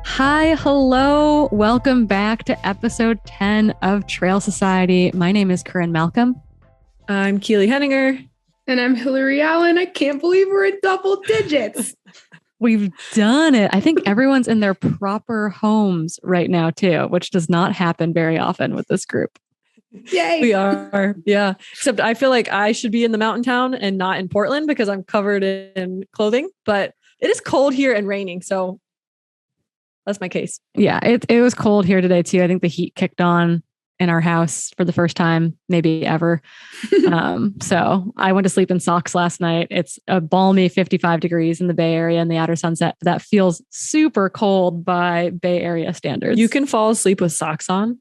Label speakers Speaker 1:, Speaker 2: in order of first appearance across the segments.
Speaker 1: Hi, hello. Welcome back to episode 10 of Trail Society. My name is Corinne Malcolm.
Speaker 2: I'm Keely Henninger.
Speaker 3: And I'm Hillary Allen. I can't believe we're in double digits.
Speaker 1: We've done it. I think everyone's in their proper homes right now too, which does not happen very often with this group.
Speaker 3: Yay.
Speaker 2: We are. Yeah. Except I feel like I should be in the mountain town and not in Portland because I'm covered in clothing, but it is cold here and raining. So that's my case.
Speaker 1: Yeah, it was cold here today too. I think the heat kicked on in our house for the first time, maybe ever. So I went to sleep in socks last night. It's a balmy 55 degrees in the Bay Area in the outer sunset. That feels super cold by Bay Area standards.
Speaker 2: You can fall asleep with socks on.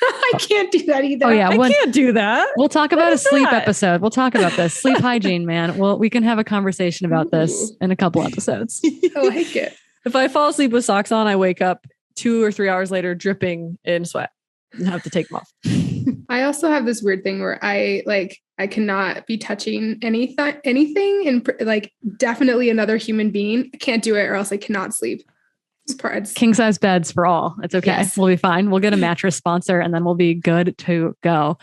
Speaker 3: I can't do that either.
Speaker 1: Oh yeah,
Speaker 2: I can't do that.
Speaker 1: We'll talk about a sleep episode. We'll talk about this sleep hygiene, man. We can have a conversation about this in a couple episodes.
Speaker 3: I like it.
Speaker 2: If I fall asleep with socks on, I wake up 2 or 3 hours later dripping in sweat and have to take them off.
Speaker 3: I also have this weird thing where I cannot be touching anything and like definitely another human being. I can't do it or else I cannot sleep. It's
Speaker 1: king size beds for all. It's okay. Yes. We'll be fine. We'll get a mattress sponsor and then we'll be good to go.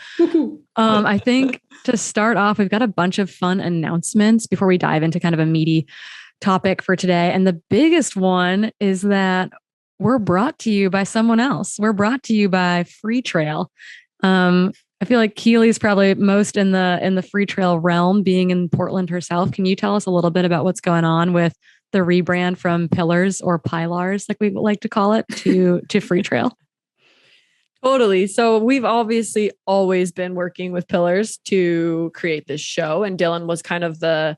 Speaker 1: I think to start off, we've got a bunch of fun announcements before we dive into kind of a meaty topic for today. And the biggest one is that we're brought to you by someone else. We're brought to you by Free Trail. I feel like Keely's probably most in the Free Trail realm, being in Portland herself. Can you tell us a little bit about what's going on with the rebrand from Pillars or Pylars, like we like to call it, to Free Trail?
Speaker 2: Totally. So we've obviously always been working with Pillars to create this show. And Dylan was kind of the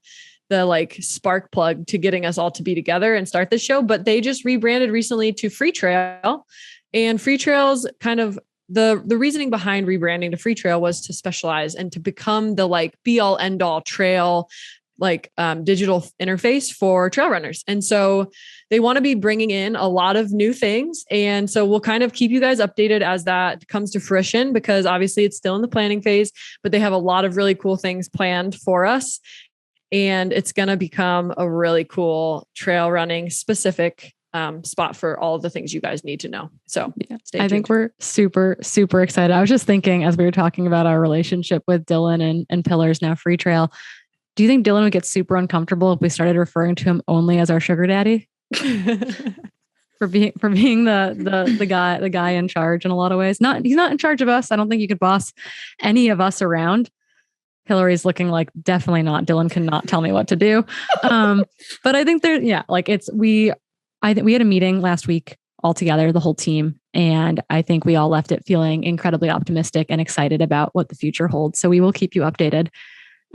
Speaker 2: like spark plug to getting us all to be together and start this show. But they just rebranded recently to Free Trail, and Free Trail's kind of the reasoning behind rebranding to Free Trail was to specialize and to become the like be all end all trail, like digital interface for trail runners. And so they want to be bringing in a lot of new things. And so we'll kind of keep you guys updated as that comes to fruition, because obviously it's still in the planning phase, but they have a lot of really cool things planned for us. And it's going to become a really cool trail running specific spot for all of the things you guys need to know. So yeah, stay tuned.
Speaker 1: I think we're super, super excited. I was just thinking as we were talking about our relationship with Dylan and Pillars, now Free Trail, do you think Dylan would get super uncomfortable if we started referring to him only as our sugar daddy? for being the guy in charge in a lot of ways. He's not in charge of us. I don't think you could boss any of us around. Hillary's looking like definitely not. Dylan cannot tell me what to do. But I think I think we had a meeting last week all together, the whole team. And I think we all left it feeling incredibly optimistic and excited about what the future holds. So we will keep you updated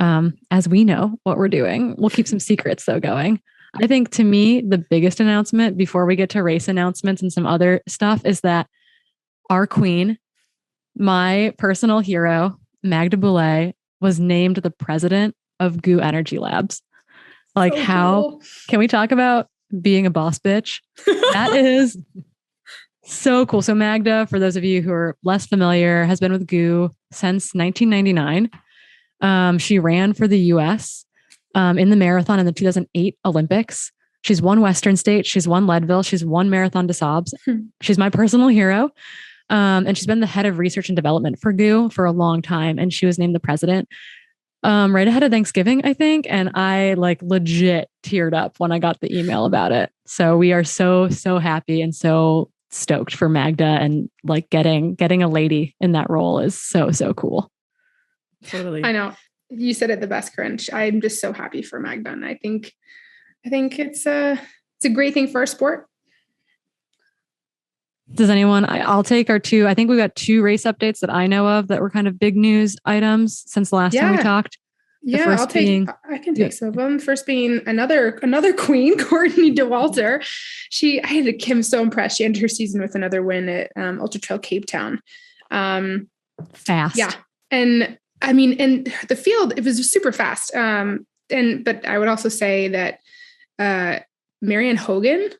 Speaker 1: as we know what we're doing. We'll keep some secrets though going. I think to me, the biggest announcement before we get to race announcements and some other stuff is that our queen, my personal hero, Magda Boulet, was named the president of GU Energy Labs. Like so how cool. Can we talk about being a boss bitch? That is so cool. So Magda, for those of you who are less familiar, has been with GU since 1999. She ran for the US in the marathon in the 2008 Olympics. She's won Western States. She's won Leadville. She's won Marathon des Sables. She's my personal hero. And she's been the head of research and development for GU for a long time. And she was named the president right ahead of Thanksgiving, I think. And I like legit teared up when I got the email about it. So we are so, so happy and so stoked for Magda, and like getting a lady in that role is so, so cool.
Speaker 2: Totally.
Speaker 3: I know. You said it the best, Corinne. I'm just so happy for Magda. And I think it's a great thing for our sport.
Speaker 1: Does anyone, I'll take our two. I think we've got 2 race updates that I know of that were kind of big news items since the last time we talked.
Speaker 3: I can take some of them. First being another queen, Courtney Dauwalter. I'm so impressed. She ended her season with another win at Ultra Trail Cape Town.
Speaker 1: Fast.
Speaker 3: Yeah. And I mean, in the field, it was super fast. But I would also say that Marianne Hogan,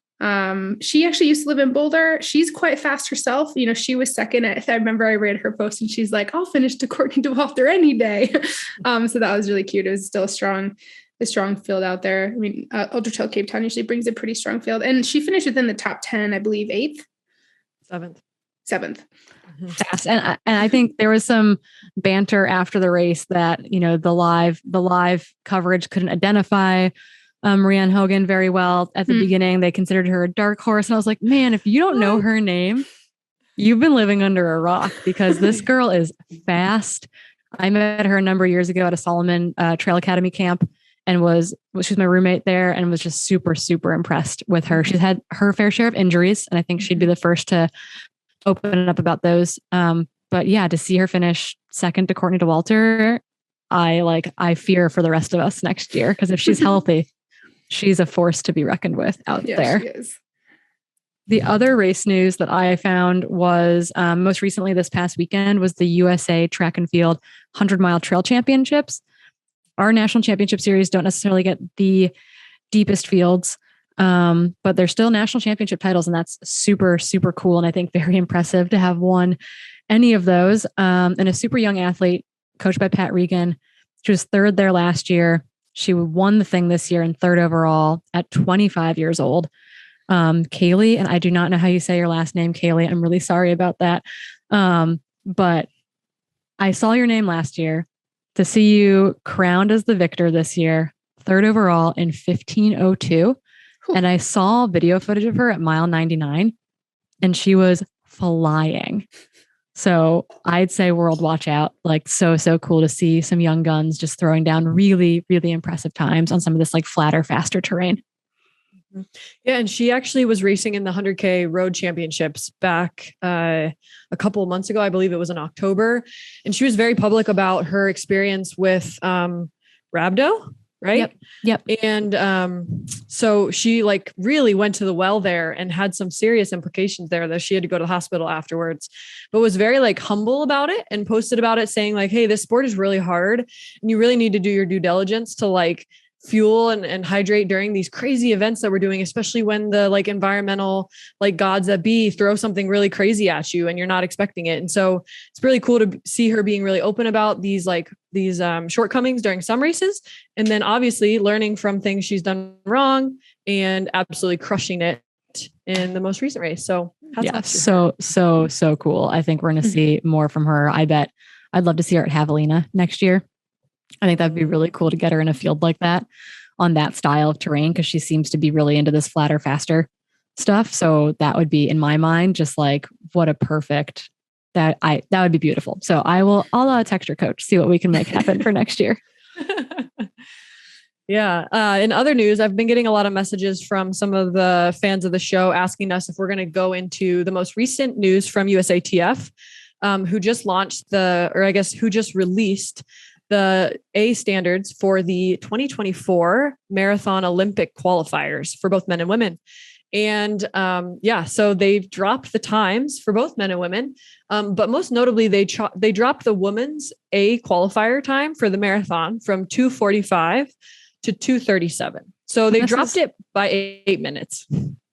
Speaker 3: She actually used to live in Boulder. She's quite fast herself. You know, she was second. I remember I read her post and she's like, I'll finish to Courtney Dauwalter any day. So that was really cute. It was still a strong field out there. I mean, Ultra Trail Cape Town usually brings a pretty strong field, and she finished within the top 10, I believe, 8th, 7th.
Speaker 1: Fast. And I think there was some banter after the race that, you know, the live coverage couldn't identify Marianne Hogan very well at the beginning. They considered her a dark horse. And I was like, man, if you don't know her name, you've been living under a rock, because this girl is fast. I met her a number of years ago at a Solomon Trail Academy camp, and she was my roommate there, and was just super, super impressed with her. She's had her fair share of injuries, and I think she'd be the first to open up about those. But yeah, to see her finish second to Courtney Dauwalter, I fear for the rest of us next year, because if she's healthy, she's a force to be reckoned with out there.
Speaker 3: She is.
Speaker 1: The other race news that I found was most recently this past weekend was the USA Track and Field 100-mile Trail Championships. Our national championship series don't necessarily get the deepest fields, but they're still national championship titles, and that's super, super cool. And I think very impressive to have won any of those. And a super young athlete coached by Pat Regan. She was third there last year. She won the thing this year in third overall at 25 years old. Kaylee, and I do not know how you say your last name, Kaylee. I'm really sorry about that. But I saw your name last year. To see you crowned as the victor this year, third overall in 15:02. And I saw video footage of her at mile 99, and she was flying. So I'd say world watch out. Like so cool to see some young guns just throwing down really, really impressive times on some of this like flatter, faster terrain.
Speaker 2: Yeah, and she actually was racing in the 100K road championships back a couple of months ago. I believe it was in October. And she was very public about her experience with rhabdo, right?
Speaker 1: Yep.
Speaker 2: And so she like really went to the well there and had some serious implications there, that she had to go to the hospital afterwards, but was very like humble about it and posted about it, saying like, hey, this sport is really hard and you really need to do your due diligence to like fuel and hydrate during these crazy events that we're doing, especially when the like environmental like gods that be throw something really crazy at you and you're not expecting it. And so it's really cool to see her being really open about these shortcomings during some races, and then obviously learning from things she's done wrong and absolutely crushing it in the most recent race. So
Speaker 1: yeah, so cool. I think we're going to see more from her. I bet I'd love to see her at Javelina next year. I think that'd be really cool to get her in a field like that on that style of terrain, because she seems to be really into this flatter, faster stuff. So that would be, in my mind, just like what a perfect that would be beautiful. So I'll text her coach, see what we can make happen for next year.
Speaker 2: Yeah. In other news, I've been getting a lot of messages from some of the fans of the show asking us if we're going to go into the most recent news from USATF, who just released the A standards for the 2024 Marathon Olympic qualifiers for both men and women. And so they've dropped the times for both men and women. But most notably, they dropped the women's A qualifier time for the marathon from 2:45 to 2:37. So they dropped it by 8 minutes.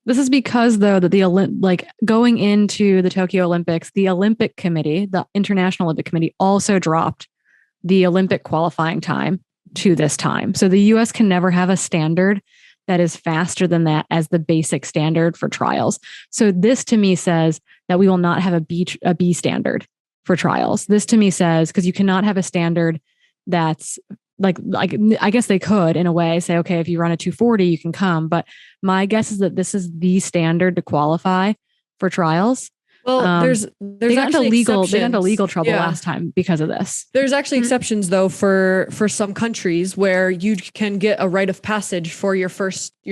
Speaker 1: This is because, though, that going into the Tokyo Olympics, the Olympic Committee, the International Olympic Committee, also dropped the Olympic qualifying time to this time. So the US can never have a standard that is faster than that as the basic standard for trials. So this to me says that we will not have a B standard for trials. This to me says, because you cannot have a standard that's like I guess they could in a way say, okay, if you run a 2:40, you can come. But my guess is that this is the standard to qualify for trials.
Speaker 2: Well, there's
Speaker 1: they got into legal trouble last time because of this.
Speaker 2: There's actually exceptions though for some countries where you can get a rite of passage for your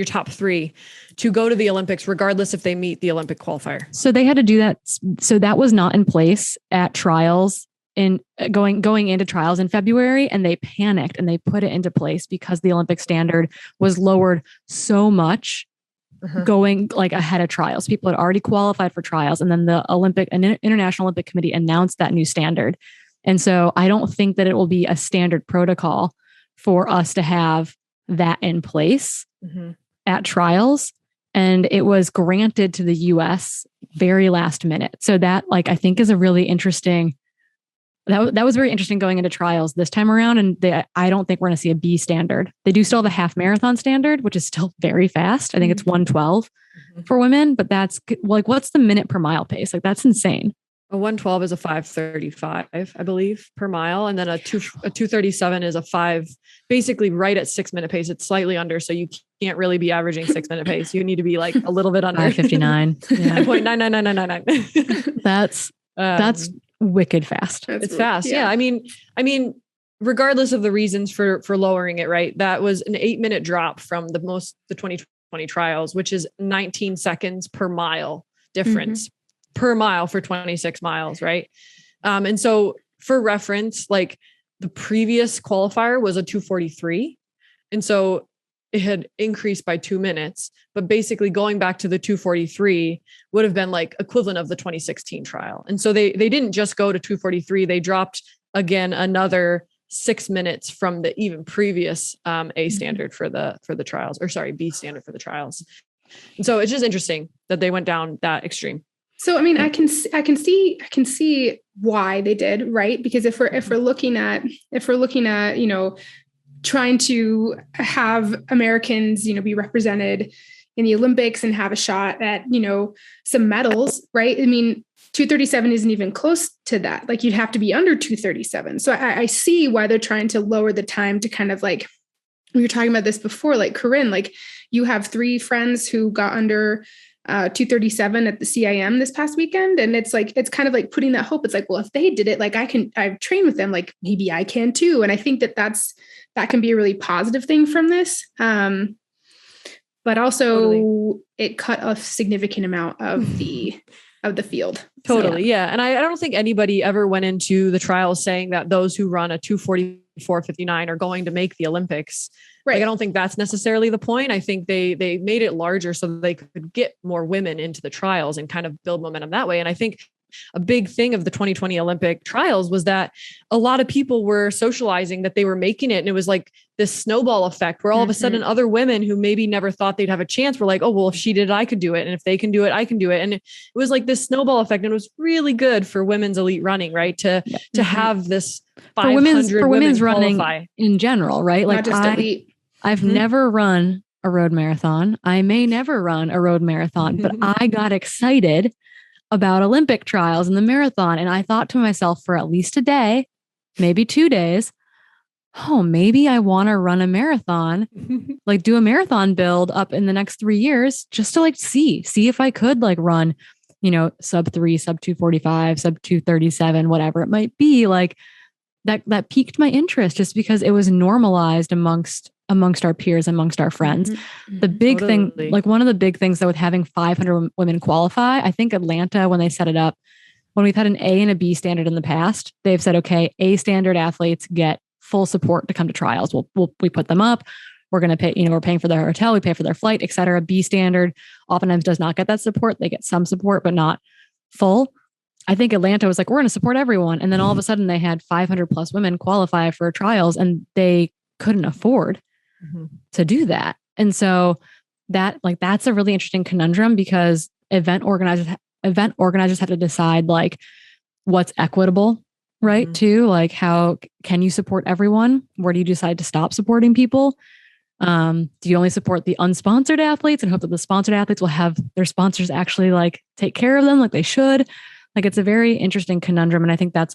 Speaker 2: top 3 to go to the Olympics, regardless if they meet the Olympic qualifier.
Speaker 1: So they had to do that. So that was not in place at trials in going into trials in February, and they panicked and they put it into place because the Olympic standard was lowered so much. Going like ahead of trials. People had already qualified for trials, and then the International Olympic Committee announced that new standard. And so I don't think that it will be a standard protocol for us to have that in place at trials. and it was granted to the US very last minute. So that like, I think is a really interesting, that was very interesting going into trials this time around. And I don't think we're going to see a B standard. They do still have a half marathon standard, which is still very fast. I think it's 1:12 for women, but that's like, what's the minute per mile pace? Like that's insane.
Speaker 2: A 1:12 is a 5:35, I believe, per mile. And then a 2:37 is a 5, basically right at 6-minute pace. It's slightly under. So you can't really be averaging 6-minute pace. You need to be like a little bit under.
Speaker 1: 5:59. Yeah.
Speaker 2: 0.99999.
Speaker 1: That's wicked fast.
Speaker 2: It's fast. Yeah. I mean, regardless of the reasons for lowering it, right? That was an 8-minute drop from the 2020 trials, which is 19 seconds per mile difference. Per mile for 26 miles, right? And so for reference, like the previous qualifier was a 2:43. And so it had increased by 2 minutes, but basically going back to the 2:43 would have been like equivalent of the 2016 trial. And so they didn't just go to 2:43, they dropped again another 6 minutes from the even previous A standard for the trials, or sorry, B standard for the trials. And so it's just interesting that they went down that extreme.
Speaker 3: So, I mean, I can see why they did, right? Because if we're looking at, you know, trying to have Americans, you know, be represented in the Olympics and have a shot at, you know, some medals, right? I mean, 2:37 isn't even close to that. Like you'd have to be under 2:37. So I see why they're trying to lower the time to kind of like, we were talking about this before, like Corinne, like you have 3 friends who got under 2:37 at the CIM this past weekend. And it's like, it's kind of like putting that hope. It's like, well, if they did it, like I've trained with them, like maybe I can too. And I think that can be a really positive thing from this. But also it cut a significant amount of the field.
Speaker 2: Totally. So, yeah. And I don't think anybody ever went into the trials saying that those who run a 2:44.59 are going to make the Olympics. Right. Like, I don't think that's necessarily the point. I think they made it larger so that they could get more women into the trials and kind of build momentum that way. And I think a big thing of the 2020 Olympic trials was that a lot of people were socializing that they were making it. And it was like this snowball effect where all of a sudden other women who maybe never thought they'd have a chance were like, oh, well, if she did it, I could do it. And if they can do it, I can do it. And it was like this snowball effect. And it was really good for women's elite running, right? To have this 500
Speaker 1: for women's running
Speaker 2: qualify.
Speaker 1: In general, right? Like I've never run a road marathon. I may never run a road marathon, but I got excited about Olympic trials and the marathon. And I thought to myself for at least a day, maybe 2 days, oh, maybe I want to run a marathon, like do a marathon build up in the next 3 years, just to like see if I could like run, you know, sub 3, sub 2:45, sub 2:37, whatever it might be. Like that piqued my interest just because it was normalized amongst our peers, amongst our friends. The big thing, like one of the big things though, with having 500 women qualify, I think Atlanta, when they set it up, when we've had an A and a B standard in the past, they've said, okay, A standard athletes get full support to come to trials. We put them up. We're going to pay, you know, we're paying for their hotel, we pay for their flight, et cetera. B standard oftentimes does not get that support. They get some support, but not full. I think Atlanta was like, we're going to support everyone. And then all of a sudden they had 500 plus women qualify for trials and they couldn't afford to do that. And so that's a really interesting conundrum because event organizers have to decide like what's equitable, right? Too, like how can you support everyone? Where do you decide to stop supporting people? Do you only support the unsponsored athletes and hope that the sponsored athletes will have their sponsors actually like take care of them like they should? Like it's a very interesting conundrum. And I think that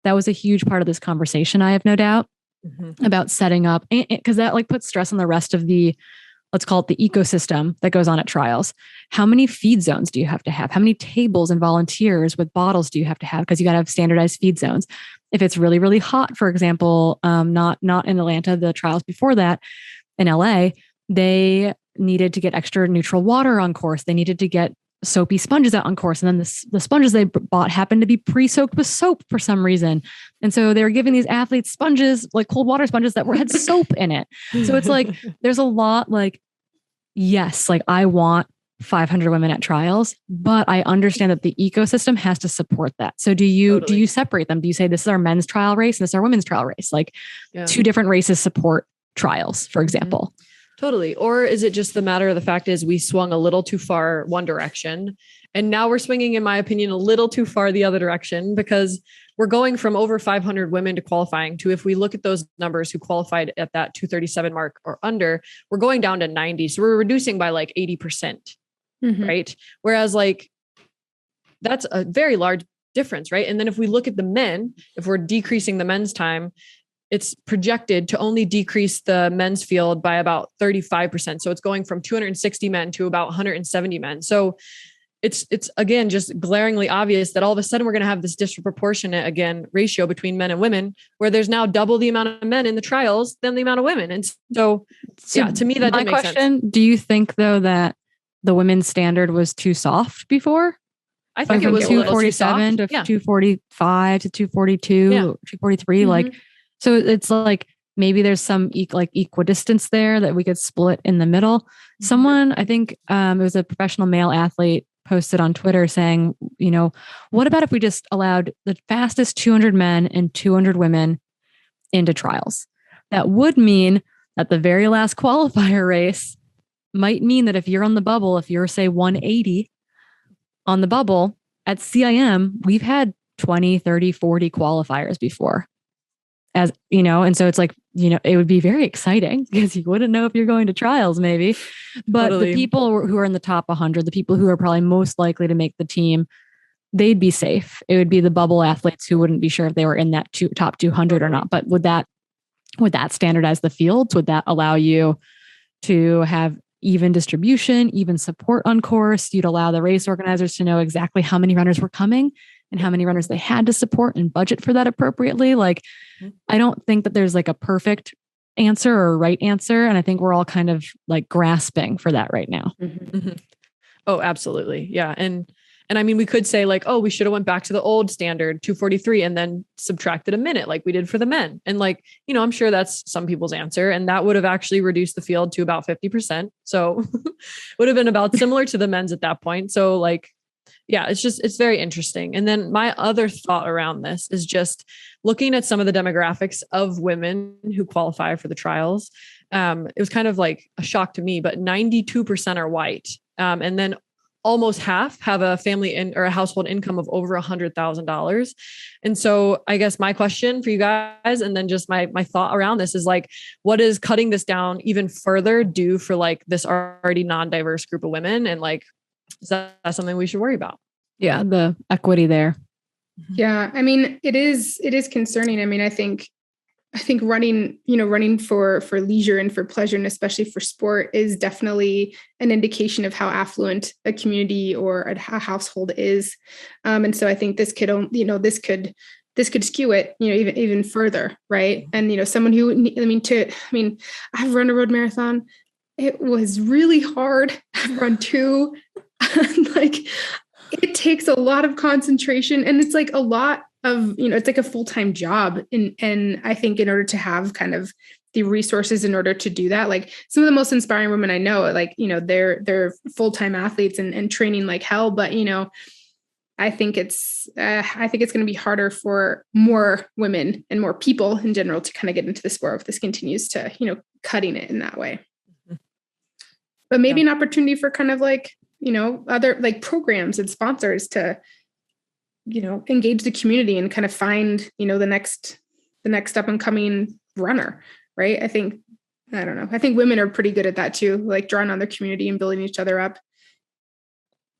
Speaker 1: was a huge part of this conversation, I have no doubt, about setting up, because that like puts stress on the rest of the, let's call it the ecosystem that goes on at trials. How many feed zones do you have to have? How many tables and volunteers with bottles do you have to have? Because you got to have standardized feed zones. If it's really, really hot, for example, not in Atlanta, the trials before that in LA, they needed to get extra neutral water on course. They needed to get soapy sponges out on course. And then the sponges they bought happened to be pre-soaked with soap for some reason. And so they were giving these athletes sponges, like cold water sponges that had soap in it. So it's like, there's a lot like, yes, like I want 500 women at trials, but I understand that the ecosystem has to support that. So do you separate them? Do you say this is our men's trial race and this is our women's trial race? Like two different races support trials, for example.
Speaker 2: Totally. Or is it just the matter of the fact is we swung a little too far one direction, and now we're swinging, in my opinion, a little too far the other direction, because we're going from over 500 women to qualifying to, if we look at those numbers who qualified at that 237 mark or under, we're going down to 90. So we're reducing by like 80%. Right. Whereas like, that's a very large difference. Right. And then if we look at the men, if we're decreasing the men's time, it's projected to only decrease the men's field by about 35%. So it's going from 260 men to about 170 men. So it's again, just glaringly obvious that all of a sudden we're going to have this disproportionate, again, ratio between men and women, where there's now double the amount of men in the trials than the amount of women. And so yeah, to me, that didn't make sense.
Speaker 1: Do you think though that the women's standard was too soft before?
Speaker 2: I think it was
Speaker 1: 247 to 245 to 242, 243. Like, so it's like, maybe there's some equidistance there that we could split in the middle. Someone, I think it was a professional male athlete, posted on Twitter saying, you know, what about if we just allowed the fastest 200 men and 200 women into trials? That would mean that the very last qualifier race might mean that if you're on the bubble, if you're say 180 on the bubble at CIM, we've had 20, 30, 40 qualifiers before. As you know, and so it's like, you know, it would be very exciting because you wouldn't know if you're going to trials maybe, but the people who are in the top 100, the people who are probably most likely to make the team, they'd be safe. It would be the bubble athletes who wouldn't be sure if they were in that top 200 or not. But would that standardize the fields? Would that allow you to have even distribution, even support on course? You'd allow the race organizers to know exactly how many runners were coming and how many runners they had to support and budget for that appropriately. Like, I don't think that there's like a perfect answer or a right answer. And I think we're all kind of like grasping for that right now.
Speaker 2: Oh, absolutely. Yeah. And I mean, we could say like, oh, we should have went back to the old standard 243 and then subtracted a minute like we did for the men. And like, you know, I'm sure that's some people's answer, and that would have actually reduced the field to about 50%. So would have been about similar to the men's at that point. So like, yeah, it's very interesting. And then my other thought around this is just looking at some of the demographics of women who qualify for the trials. It was kind of like a shock to me, but 92% are white. And then almost half have a family or a household income of over $100,000. And so I guess my question for you guys, and then just my thought around this is like, what is cutting this down even further do for like this already non-diverse group of women? And like, is that something we should worry about?
Speaker 1: Yeah, the equity there.
Speaker 3: Yeah, I mean, it is concerning. I mean, I think running for leisure and for pleasure, and especially for sport, is definitely an indication of how affluent a community or a household is. And so I think this could skew it, even further, right? And someone who, I've run a road marathon. It was really hard. I've run 2. Like, it takes a lot of concentration, and it's like a lot of, it's like a full-time job. And I think in order to have kind of the resources in order to do that, like some of the most inspiring women I know, like, they're full-time athletes and training like hell, but, I think it's going to be harder for more women and more people in general to kind of get into the sport if this continues to, cutting it in that way. But maybe an opportunity for kind of like, other like programs and sponsors to, engage the community and kind of find, the next up and coming runner. Right. I think women are pretty good at that too, like drawing on their community and building each other up.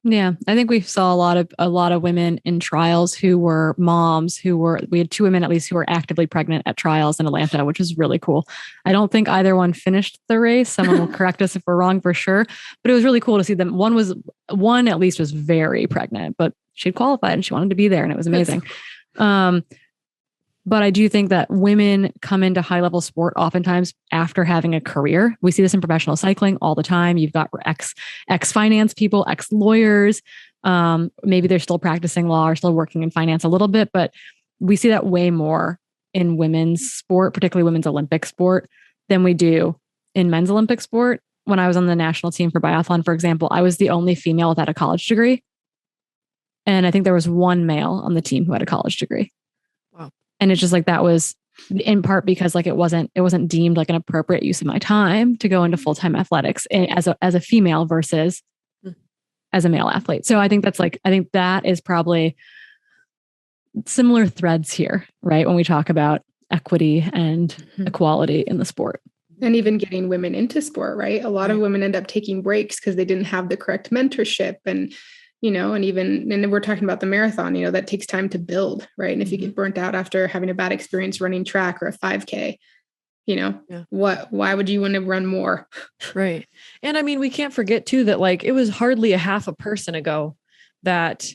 Speaker 1: Yeah. I think we saw a lot of women in trials who were moms we had 2 women at least who were actively pregnant at trials in Atlanta, which is really cool. I don't think either one finished the race. Someone will correct us if we're wrong for sure, but it was really cool to see them. One at least was very pregnant, but she qualified and she wanted to be there, and it was amazing. But I do think that women come into high level sport oftentimes after having a career. We see this in professional cycling all the time. You've got ex finance people, ex lawyers. Maybe they're still practicing law or still working in finance a little bit, but we see that way more in women's sport, particularly women's Olympic sport, than we do in men's Olympic sport. When I was on the national team for biathlon, for example, I was the only female without a college degree. And I think there was one male on the team who had a college degree. Wow. And it's just like, that was in part because like it wasn't deemed like an appropriate use of my time to go into full-time athletics as a female versus as a male athlete. So I think that is probably similar threads here, right? When we talk about equity and equality in the sport.
Speaker 3: And even getting women into sport, right? A lot of women end up taking breaks because they didn't have the correct mentorship and, and we're talking about the marathon, that takes time to build, right? And if you get burnt out after having a bad experience running track or a 5K, why would you want to run more?
Speaker 2: Right. And I mean, we can't forget too, that like, it was hardly a half a person ago that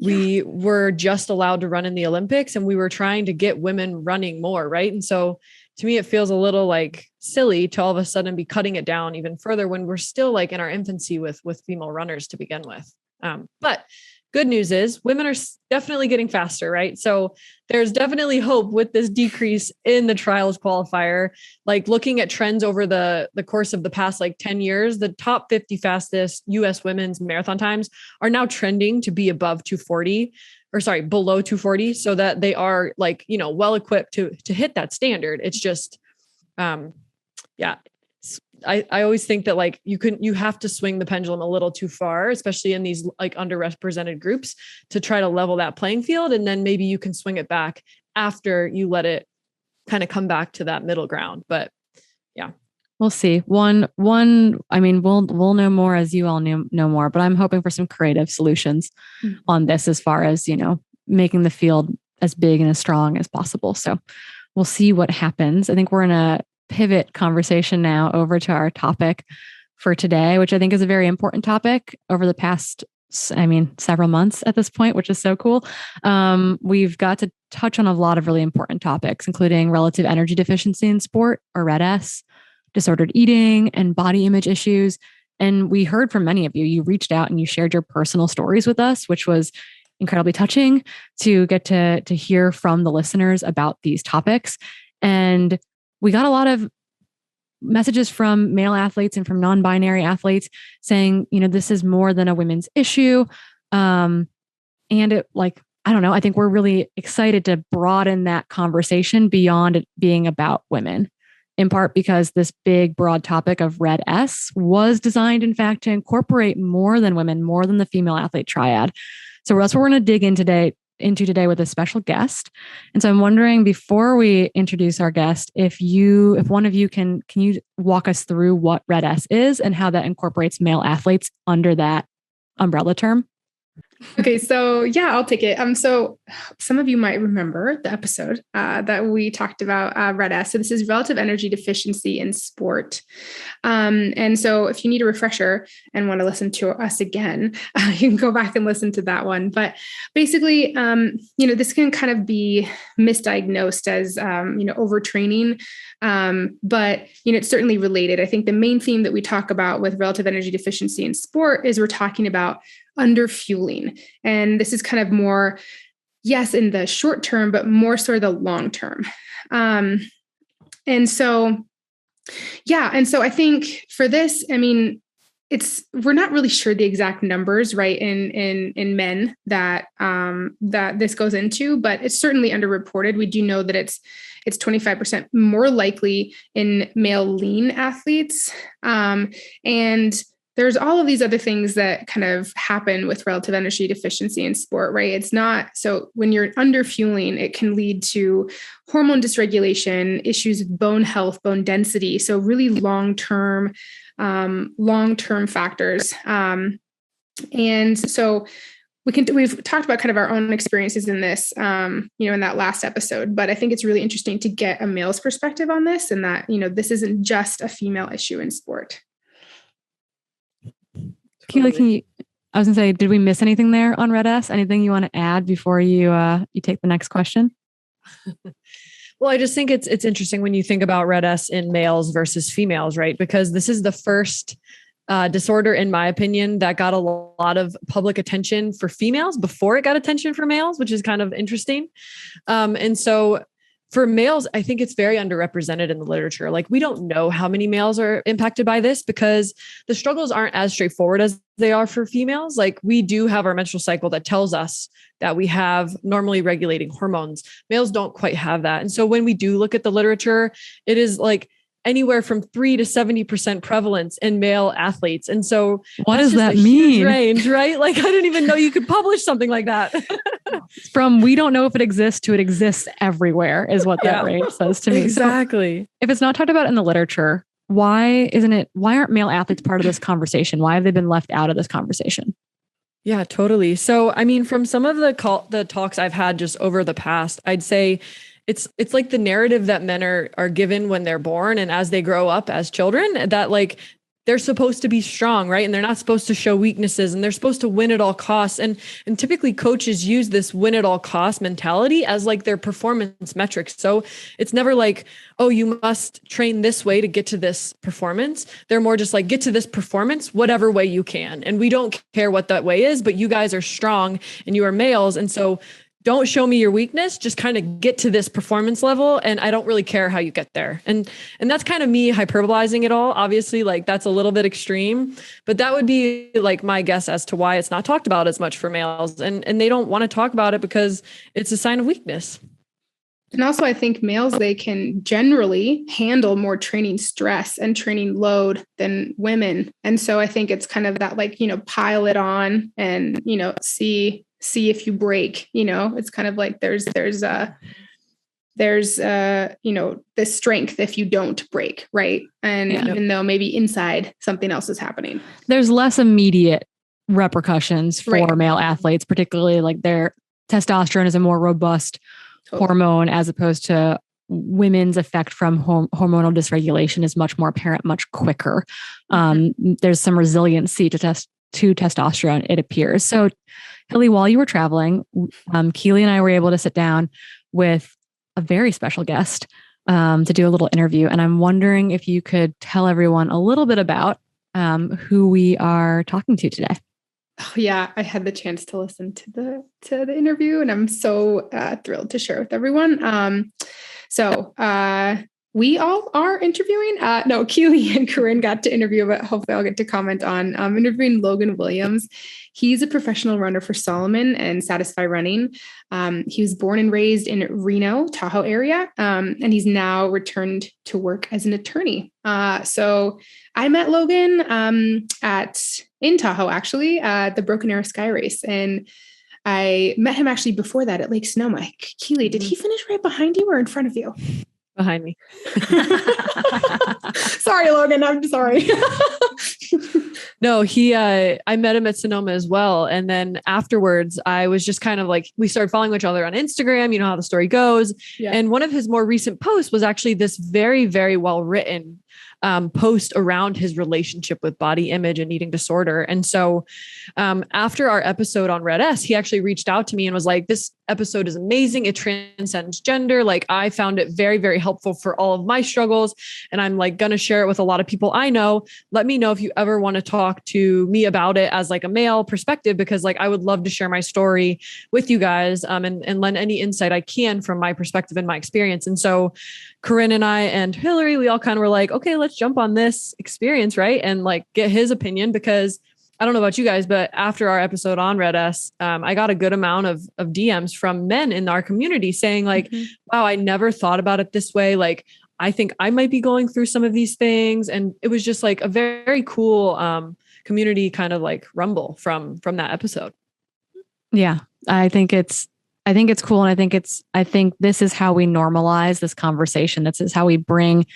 Speaker 2: we were just allowed to run in the Olympics, and we were trying to get women running more. Right. And so to me, it feels a little like silly to all of a sudden be cutting it down even further when we're still like in our infancy with female runners to begin with. But good news is women are definitely getting faster, right? So there's definitely hope with this decrease in the trials qualifier. Like looking at trends over the course of the past like 10 years, the top 50 fastest US women's marathon times are now trending to be below 240, so that they are like, well equipped to hit that standard. It's just, I always think that like you have to swing the pendulum a little too far, especially in these like underrepresented groups, to try to level that playing field. And then maybe you can swing it back after you let it kind of come back to that middle ground. But yeah,
Speaker 1: we'll see. I mean, we'll know more as you all know more, but I'm hoping for some creative solutions on this as far as, making the field as big and as strong as possible. So we'll see what happens. I think we're in a pivot conversation now over to our topic for today, which I think is a very important topic over the past, several months at this point, which is so cool. We've got to touch on a lot of really important topics, including relative energy deficiency in sport, or RED-S, disordered eating, and body image issues. And we heard from many of you. You reached out and you shared your personal stories with us, which was incredibly touching to get to hear from the listeners about these topics. And we got a lot of messages from male athletes and from non-binary athletes saying, this is more than a women's issue. And it I don't know, I think we're really excited to broaden that conversation beyond it being about women, in part because this big, broad topic of RED-S was designed, in fact, to incorporate more than women, more than the female athlete triad. So that's what we're going to dig into today with a special guest. And so I'm wondering, before we introduce our guest, if one of you can you walk us through what RED-S is and how that incorporates male athletes under that umbrella term?
Speaker 3: Okay, so yeah, I'll take it. So some of you might remember the episode that we talked about RED-S. So this is relative energy deficiency in sport. And so if you need a refresher and want to listen to us again, you can go back and listen to that one. But basically, this can kind of be misdiagnosed as, overtraining. But, it's certainly related. I think the main theme that we talk about with relative energy deficiency in sport is we're talking about underfueling. And this is kind of more, yes, in the short term, but more so the long term. And so I think for this, we're not really sure the exact numbers, right, in men that this goes into, but it's certainly underreported. We do know that it's 25% more likely in male lean athletes. And there's all of these other things that kind of happen with relative energy deficiency in sport, right? It's not, so when you're underfueling, it can lead to hormone dysregulation, issues of bone health, bone density. So really long-term factors. And so we've talked about kind of our own experiences in this, in that last episode, but I think it's really interesting to get a male's perspective on this, and that, this isn't just a female issue in sport.
Speaker 1: Keely, I was gonna say, did we miss anything there on RED-S? Anything you want to add before you take the next question?
Speaker 2: Well, I just think it's interesting when you think about RED-S in males versus females, right? Because this is the first disorder, in my opinion, that got a lot of public attention for females before it got attention for males, which is kind of interesting. And so for males, I think it's very underrepresented in the literature. Like we don't know how many males are impacted by this because the struggles aren't as straightforward as they are for females. Like we do have our menstrual cycle that tells us that we have normally regulating hormones. Males don't quite have that. And so when we do look at the literature, it is like anywhere from 3 to 70% prevalence in male athletes. And so
Speaker 1: what does that mean?
Speaker 2: Range, right? Like I didn't even know you could publish something like that.
Speaker 1: From we don't know if it exists to it exists everywhere is what that range says to me.
Speaker 2: Exactly.
Speaker 1: So if it's not talked about in the literature, why aren't male athletes part of this conversation? Why have they been left out of this conversation?
Speaker 2: Yeah, totally. So, I mean, from some of the talks I've had just over the past, I'd say it's like the narrative that men are given when they're born and as they grow up as children, that like they're supposed to be strong, right? And they're not supposed to show weaknesses and they're supposed to win at all costs. And typically coaches use this win at all cost mentality as like their performance metrics. So it's never like, oh, you must train this way to get to this performance. They're more just like, get to this performance, whatever way you can. And we don't care what that way is, but you guys are strong and you are males. And so don't show me your weakness, just kind of get to this performance level. And I don't really care how you get there. And that's kind of me hyperbolizing it all. Obviously, like that's a little bit extreme, but that would be like my guess as to why it's not talked about as much for males. And they don't want to talk about it because it's a sign of weakness.
Speaker 3: And also I think males, they can generally handle more training stress and training load than women. And so I think it's kind of that like, pile it on and, see if you break, it's kind of like there's the strength if you don't break. Right. And even though maybe inside something else is happening,
Speaker 1: there's less immediate repercussions for male athletes, particularly like their testosterone is a more robust hormone as opposed to women's effect from hormonal dysregulation is much more apparent, much quicker. There's some resiliency to testosterone, it appears. So Hilly, while you were traveling, Keely and I were able to sit down with a very special guest to do a little interview. And I'm wondering if you could tell everyone a little bit about who we are talking to today.
Speaker 3: Oh, yeah, I had the chance to listen to the interview, and I'm so thrilled to share with everyone. We all are interviewing. No, Keely and Corinne got to interview, but hopefully I'll get to comment on interviewing Logan Williams. He's a professional runner for Solomon and Satisfy Running. He was born and raised in Reno, Tahoe area, and he's now returned to work as an attorney. So I met Logan in Tahoe, actually, at the Broken Arrow Sky Race, and I met him actually before that at Lake Sonoma. Keely, did he finish right behind you or in front of you?
Speaker 2: Behind me.
Speaker 3: Sorry, Logan. I'm sorry.
Speaker 2: No, I met him at Sonoma as well. And then afterwards, I was just kind of like, we started following each other on Instagram. You know how the story goes. Yeah. And one of his more recent posts was actually this very, very well written post around his relationship with body image and eating disorder. And so after our episode on Red S, he actually reached out to me and was like, this episode is amazing. It transcends gender. Like I found it very, very helpful for all of my struggles. And I'm like going to share it with a lot of people I know. Let me know if you ever want to talk to me about it as like a male perspective, because like I would love to share my story with you guys and lend any insight I can from my perspective and my experience. And so Corinne and I and Hillary, we all kind of were like, okay, let's jump on this experience, right? And like get his opinion, because I don't know about you guys, but after our episode on Red S, I got a good amount of DMs from men in our community saying like, wow, I never thought about it this way. Like, I think I might be going through some of these things. And it was just like a very cool community kind of like rumble from that episode.
Speaker 1: Yeah, I think it's cool. And I think this is how we normalize this conversation. This is how we bring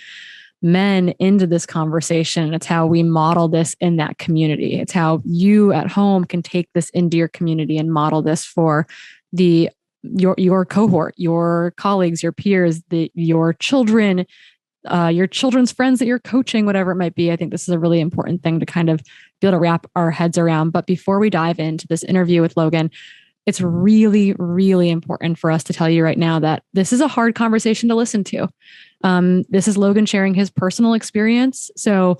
Speaker 1: men into this conversation. It's how we model this in that community. It's how you at home can take this into your community and model this for your cohort, your colleagues, your peers, your children, your children's friends that you're coaching, whatever it might be. I think this is a really important thing to kind of be able to wrap our heads around. But before we dive into this interview with Logan, it's really, really important for us to tell you right now that this is a hard conversation to listen to. This is Logan sharing his personal experience. So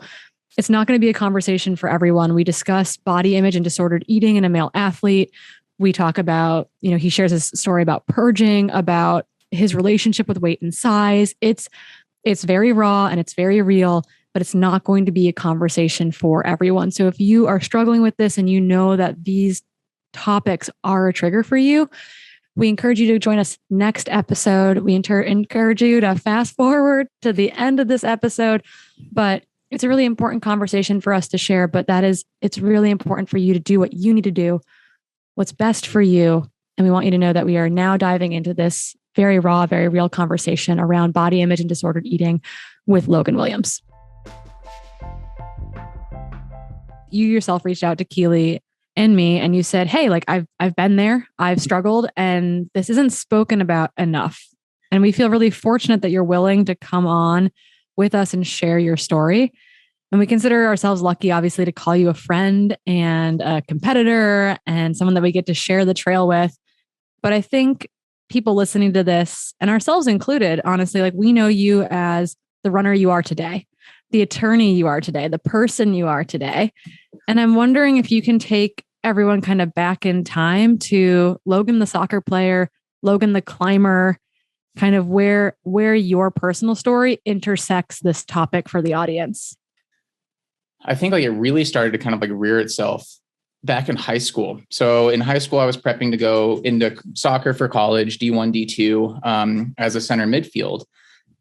Speaker 1: it's not going to be a conversation for everyone. We discuss body image and disordered eating in a male athlete. We talk about, he shares his story about purging, about his relationship with weight and size. It's very raw and it's very real, but it's not going to be a conversation for everyone. So if you are struggling with this and you know that these topics are a trigger for you, we encourage you to join us next episode. We encourage you to fast forward to the end of this episode, but it's a really important conversation for us to share. But it's really important for you to do what you need to do, what's best for you. And we want you to know that we are now diving into this very raw, very real conversation around body image and disordered eating with Logan Williams. You yourself reached out to Keely and me and you said, hey, like I've been there, I've struggled, and this isn't spoken about enough. And we feel really fortunate that you're willing to come on with us and share your story. And we consider ourselves lucky, obviously, to call you a friend and a competitor and someone that we get to share the trail with. But I think people listening to this, and ourselves included, honestly, like we know you as the runner you are today, the attorney you are today, the person you are today. And I'm wondering if you can take everyone kind of back in time to Logan, the soccer player, Logan, the climber, kind of where your personal story intersects this topic for the audience.
Speaker 4: I think like it really started to kind of like rear itself back in high school. So in high school, I was prepping to go into soccer for college, D1, D2, as a center midfield.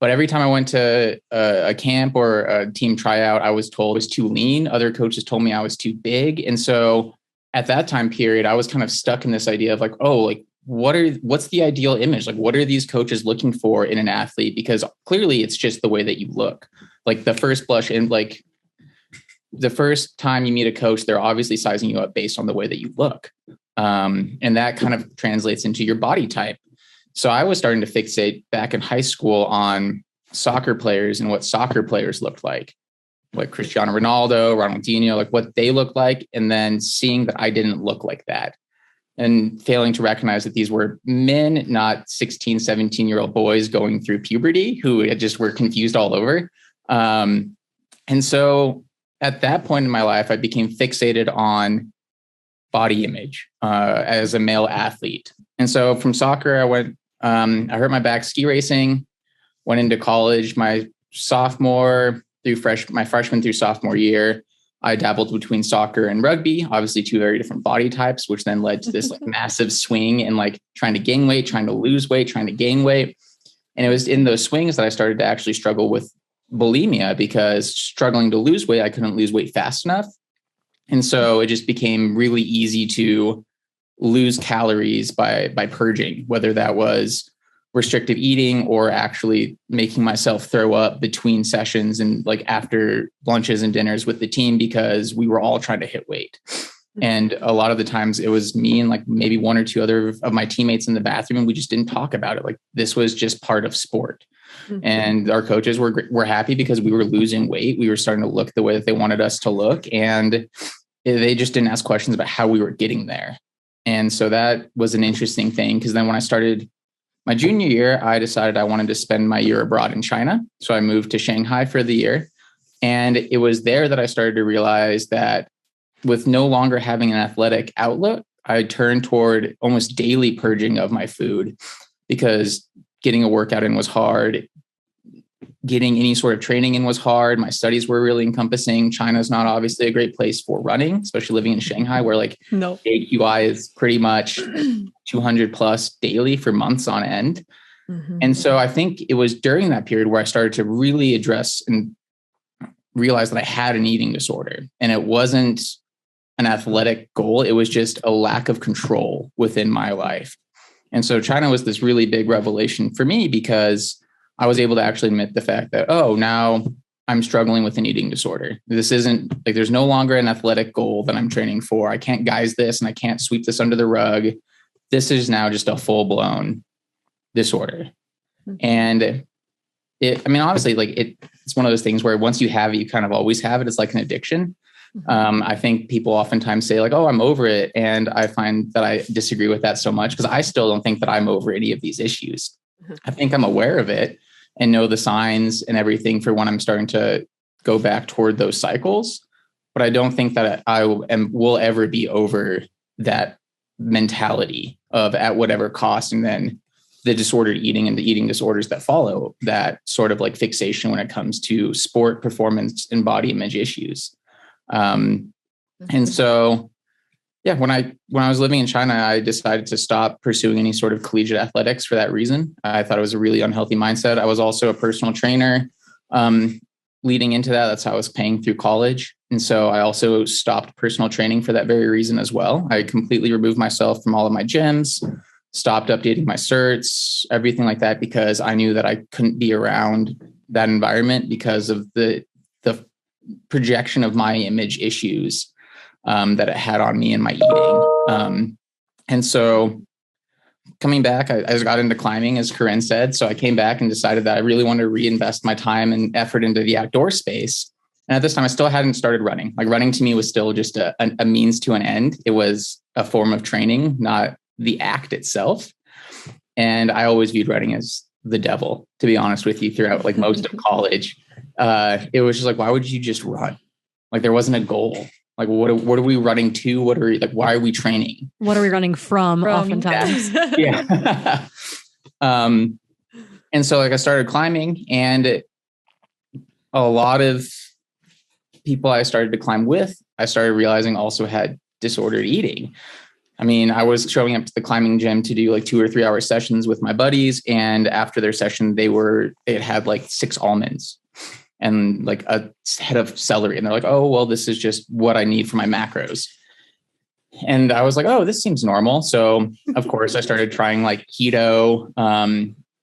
Speaker 4: But every time I went to a camp or a team tryout, I was told I was too lean. Other coaches told me I was too big. And so at that time period, I was kind of stuck in this idea of like, oh, like what's the ideal image? Like, what are these coaches looking for in an athlete? Because clearly it's just the way that you look. Like the first blush and like the first time you meet a coach, they're obviously sizing you up based on the way that you look. And that kind of translates into your body type. So I was starting to fixate back in high school on soccer players and what soccer players looked like Cristiano Ronaldo, Ronaldinho, like what they looked like. And then seeing that I didn't look like that and failing to recognize that these were men, not 16, 17-year-old boys going through puberty who just were confused all over. And so at that point in my life, I became fixated on body image as a male athlete. And so from soccer, I went, I hurt my back ski racing, went into college, my freshman through sophomore year. I dabbled between soccer and rugby, obviously two very different body types, which then led to this like massive swing and like trying to gain weight, trying to lose weight, trying to gain weight. And it was in those swings that I started to actually struggle with bulimia, because struggling to lose weight, I couldn't lose weight fast enough. And so it just became really easy to lose calories by purging, whether that was restrictive eating or actually making myself throw up between sessions and like after lunches and dinners with the team, because we were all trying to hit weight. And a lot of the times it was me and like maybe one or two other of my teammates in the bathroom, and we just didn't talk about it. Like this was just part of sport. And our coaches were happy because we were losing weight. We were starting to look the way that they wanted us to look. And they just didn't ask questions about how we were getting there. And so that was an interesting thing, because then when I started my junior year, I decided I wanted to spend my year abroad in China. So I moved to Shanghai for the year. And it was there that I started to realize that with no longer having an athletic outlet, I turned toward almost daily purging of my food, because getting a workout in was hard. Getting any sort of training in was hard. My studies were really encompassing. China's not obviously a great place for running, especially living in Shanghai, where like AQI is pretty much 200 plus daily for months on end. And so I think it was during that period where I started to really address and realize that I had an eating disorder, and it wasn't an athletic goal. It was just a lack of control within my life. And so China was this really big revelation for me, because I was able to actually admit the fact that, oh, now I'm struggling with an eating disorder. This isn't like, there's no longer an athletic goal that I'm training for. I can't guise this and I can't sweep this under the rug. This is now just a full-blown disorder. And honestly, like it's one of those things where once you have it, you kind of always have it. It's like an addiction. I think people oftentimes say like, oh, I'm over it. And I find that I disagree with that so much, because I still don't think that I'm over any of these issues. I think I'm aware of it and know the signs and everything for when I'm starting to go back toward those cycles. But I don't think that I will ever be over that mentality of at whatever cost, and then the disordered eating and the eating disorders that follow that sort of like fixation when it comes to sport, performance, and body image issues. And so, yeah, when I was living in China, I decided to stop pursuing any sort of collegiate athletics for that reason. I thought it was a really unhealthy mindset. I was also a personal trainer. Leading into that, that's how I was paying through college. And so I also stopped personal training for that very reason as well. I completely removed myself from all of my gyms, stopped updating my certs, everything like that, because I knew that I couldn't be around that environment because of the projection of my image issues that it had on me and my eating. And so coming back, I just got into climbing, as Corinne said. So I came back and decided that I really wanted to reinvest my time and effort into the outdoor space. And at this time, I still hadn't started running. Like running to me was still just a means to an end. It was a form of training, not the act itself. And I always viewed running as the devil, to be honest with you, throughout like most of college. It was just like, why would you just run? Like there wasn't a goal. Like, what are we running to? Why are we training?
Speaker 1: What are we running from oftentimes?
Speaker 4: Yeah. And so like I started climbing, and a lot of people I started to climb with, I started realizing also had disordered eating. I mean, I was showing up to the climbing gym to do like 2 or 3 hour sessions with my buddies. And after their session, it had like 6 almonds and like a head of celery. And they're like, oh, well, this is just what I need for my macros. And I was like, oh, this seems normal. So of course I started trying like keto,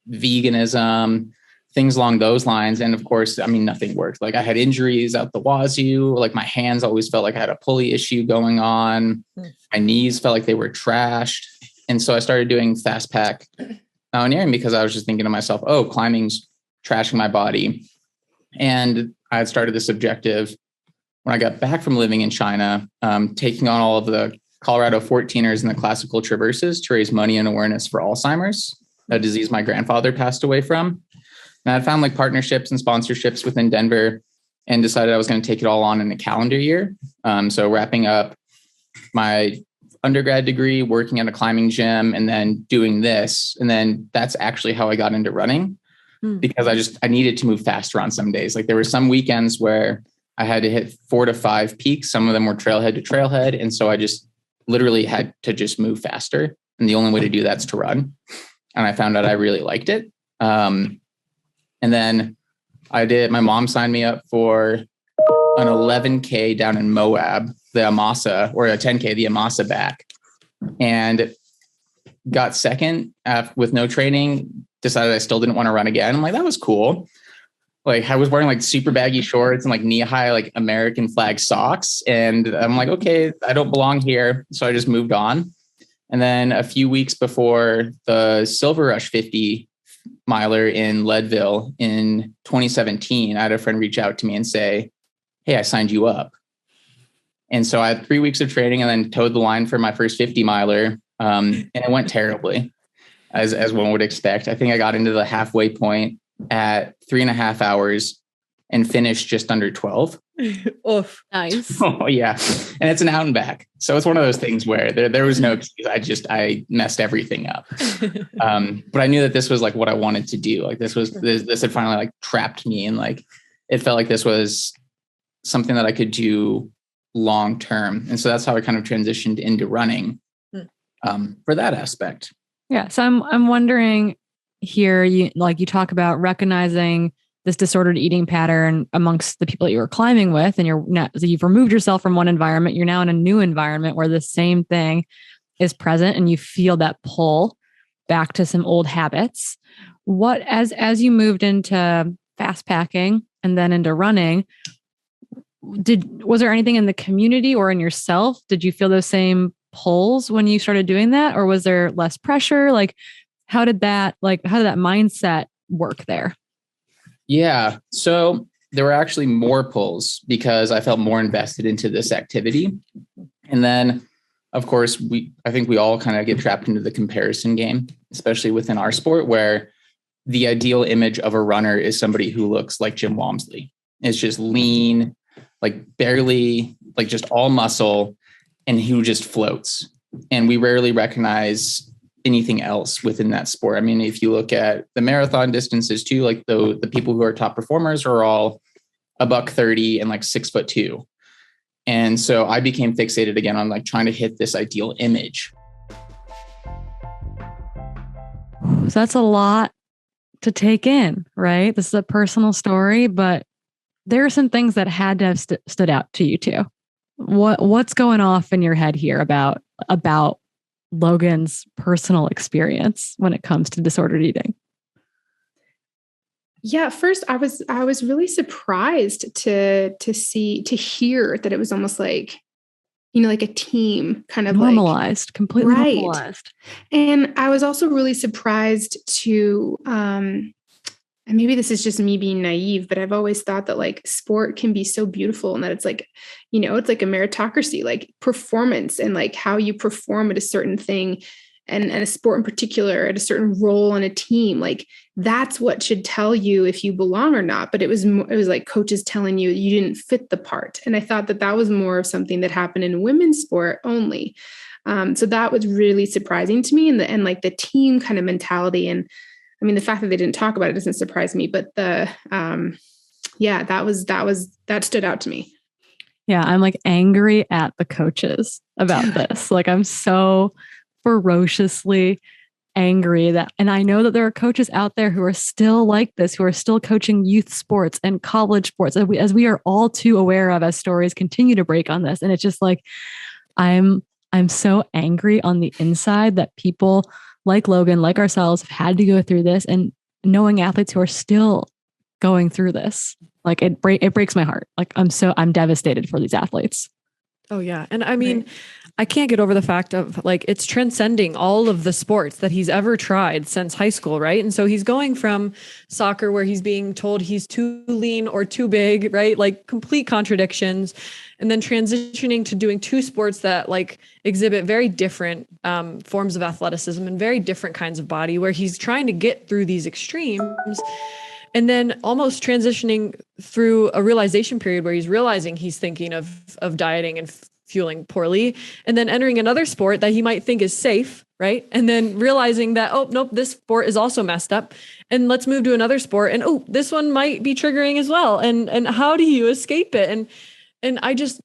Speaker 4: veganism, things along those lines. And of course, I mean, nothing worked. Like I had injuries out the wazoo. Like my hands always felt like I had a pulley issue going on. My knees felt like they were trashed. And so I started doing fast pack mountaineering because I was just thinking to myself, oh, climbing's trashing my body. And I had started this objective when I got back from living in China, taking on all of the Colorado 14ers and the classical traverses to raise money and awareness for Alzheimer's, a disease my grandfather passed away from. And I found like partnerships and sponsorships within Denver and decided I was going to take it all on in a calendar year. So wrapping up my undergrad degree, working at a climbing gym, and then doing this. And then that's actually how I got into running, because I needed to move faster on some days. Like there were some weekends where I had to hit 4 to 5 peaks. Some of them were trailhead to trailhead. And so I just literally had to just move faster. And the only way to do that's to run. And I found out I really liked it. And then my mom signed me up for an 11K down in Moab, the Amasa, or a 10K, the Amasa back, and got second with no training, decided I still didn't want to run again. I'm like, that was cool. Like I was wearing like super baggy shorts and like knee high, like American flag socks. And I'm like, okay, I don't belong here. So I just moved on. And then a few weeks before the Silver Rush 50 miler in Leadville in 2017, I had a friend reach out to me and say, hey, I signed you up. And so I had 3 weeks of training and then towed the line for my first 50 miler. And it went terribly, as one would expect. I think I got into the halfway point at 3.5 hours and finished just under 12.
Speaker 2: Oof.
Speaker 1: Nice.
Speaker 4: Oh yeah. And it's an out and back. So it's one of those things where there was no excuse. I messed everything up. But I knew that this was like what I wanted to do. Like this had finally like trapped me. And like, it felt like this was something that I could do long term. And so that's how I kind of transitioned into running for that aspect.
Speaker 1: Yeah. So I'm wondering here, you talk about recognizing this disordered eating pattern amongst the people that you were climbing with, and you've removed yourself from one environment. You're now in a new environment where the same thing is present, and you feel that pull back to some old habits. What, as you moved into fast packing and then into running, was there anything in the community or in yourself? Did you feel those same pulls when you started doing that, or was there less pressure? Like, how did that mindset work there?
Speaker 4: Yeah. So there were actually more pulls because I felt more invested into this activity. And then, of course, I think we all kind of get trapped into the comparison game, especially within our sport, where the ideal image of a runner is somebody who looks like Jim Walmsley. It's just lean, like barely, like just all muscle, and who just floats. And we rarely recognize anything else within that sport. I mean, if you look at the marathon distances too, like the people who are top performers are all $130 and like 6'2". And so I became fixated again on like trying to hit this ideal image.
Speaker 1: So that's a lot to take in, right? This is a personal story, but there are some things that had to have stood out to you too. What's going off in your head here about Logan's personal experience when it comes to disordered eating?
Speaker 3: Yeah, first I was really surprised to hear that it was almost like, like a team kind of
Speaker 1: normalized, completely
Speaker 3: right.
Speaker 1: Normalized.
Speaker 3: And I was also really surprised to, and maybe this is just me being naive, but I've always thought that like sport can be so beautiful and that it's like, it's like a meritocracy, like performance and like how you perform at a certain thing and a sport in particular at a certain role in a team. Like that's what should tell you if you belong or not. But it was like coaches telling you you didn't fit the part. And I thought that was more of something that happened in women's sport only. So that was really surprising to me, and like the team kind of mentality. And I mean, the fact that they didn't talk about it doesn't surprise me, but that stood out to me.
Speaker 1: Yeah. I'm like angry at the coaches about this. Like I'm so ferociously angry and I know that there are coaches out there who are still like this, who are still coaching youth sports and college sports, as we are all too aware of as stories continue to break on this. And it's just like, I'm so angry on the inside that people like Logan, like ourselves, have had to go through this, and knowing athletes who are still going through this, like it breaks my heart. Like I'm devastated for these athletes.
Speaker 2: Oh yeah. And I mean, I can't get over the fact of like, it's transcending all of the sports that he's ever tried since high school. Right. And so he's going from soccer where he's being told he's too lean or too big, right? Like complete contradictions. And then transitioning to doing two sports that like exhibit very different forms of athleticism and very different kinds of body, where he's trying to get through these extremes. And then almost transitioning through a realization period where he's realizing he's thinking of dieting and fueling poorly, and then entering another sport that he might think is safe, right? And then realizing that, oh, nope, this sport is also messed up. And let's move to another sport. And oh, this one might be triggering as well. And how do you escape it? And I just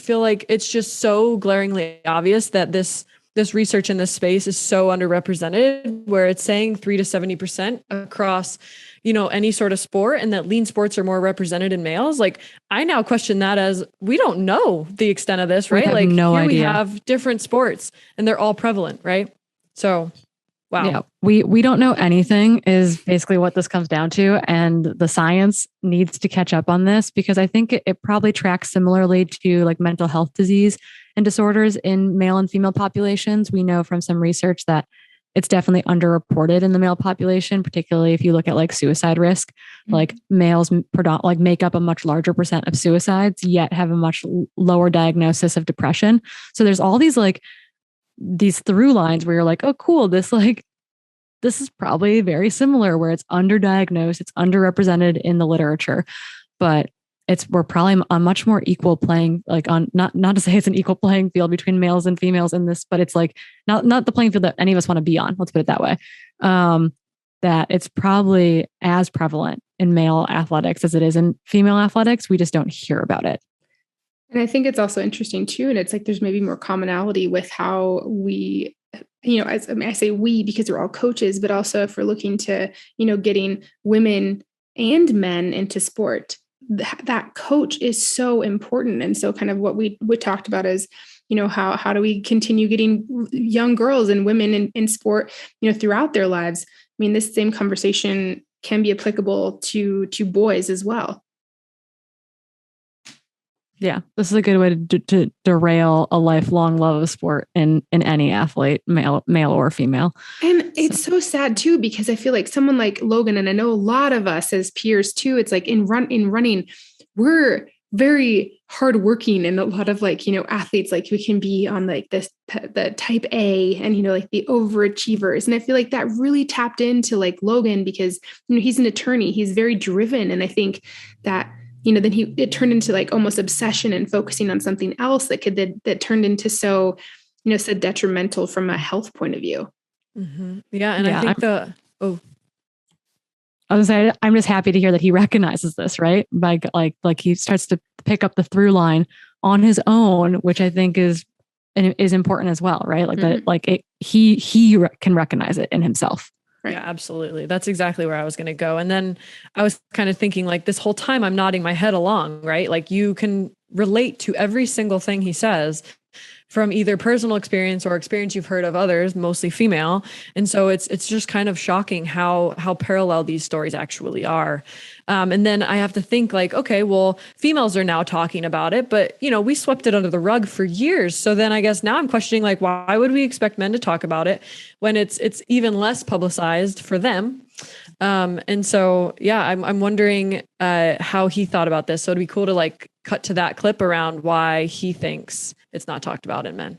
Speaker 2: feel like it's just so glaringly obvious that this research in this space is so underrepresented, where it's saying 3 to 70% across, any sort of sport, and that lean sports are more represented in males. Like I now question that as we don't know the extent of this, right? Like
Speaker 1: no idea.
Speaker 2: We have different sports and they're all prevalent, right? So, wow.
Speaker 1: Yeah, we don't know anything is basically what this comes down to. And the science needs to catch up on this, because I think it probably tracks similarly to like mental health disease and disorders in male and female populations. We know from some research that it's definitely underreported in the male population, particularly if you look at like suicide risk. Like males make up a much larger percent of suicides, yet have a much lower diagnosis of depression. So there's all these through lines where you're like, oh, cool. This is probably very similar, where it's underdiagnosed, it's underrepresented in the literature, but we're probably a much more equal playing, like on not to say it's an equal playing field between males and females in this, but it's like not the playing field that any of us want to be on. Let's put it that way. That it's probably as prevalent in male athletics as it is in female athletics. We just don't hear about it.
Speaker 3: And I think it's also interesting too. And it's like, there's maybe more commonality with how we, I say we, because we're all coaches, but also if we're looking to, getting women and men into sport, that coach is so important. And so kind of what we talked about is, how do we continue getting young girls and women in sport, throughout their lives? I mean, this same conversation can be applicable to boys as well.
Speaker 1: Yeah, this is a good way to derail a lifelong love of sport in any athlete, male or female.
Speaker 3: And it's so sad too, because I feel like someone like Logan, and I know a lot of us as peers too, it's like in running, we're very hardworking, and a lot of athletes, like we can be on like the type A and, like the overachievers. And I feel like that really tapped into like Logan, because, he's an attorney, he's very driven. And I think that, then it turned into like almost obsession and focusing on something else that turned into so detrimental from a health point of view.
Speaker 2: Mm-hmm. Yeah. And
Speaker 1: Yeah,
Speaker 2: I think
Speaker 1: I was saying, I'm just happy to hear that he recognizes this, right? By like he starts to pick up the through line on his own, which I think is important as well, right? Like that, like he can recognize it in himself.
Speaker 2: Right. Yeah, absolutely. That's exactly where I was going to go. And then I was kind of thinking like this whole time I'm nodding my head along, right? Like you can relate to every single thing he says from either personal experience or experience you've heard of others, mostly female. And so it's just kind of shocking how parallel these stories actually are. And then I have to think like, okay, well, females are now talking about it, but we swept it under the rug for years. So then I guess now I'm questioning like, why would we expect men to talk about it when it's even less publicized for them? And so, yeah, I'm wondering how he thought about this. So it'd be cool to like cut to that clip around why he thinks it's not talked about in men.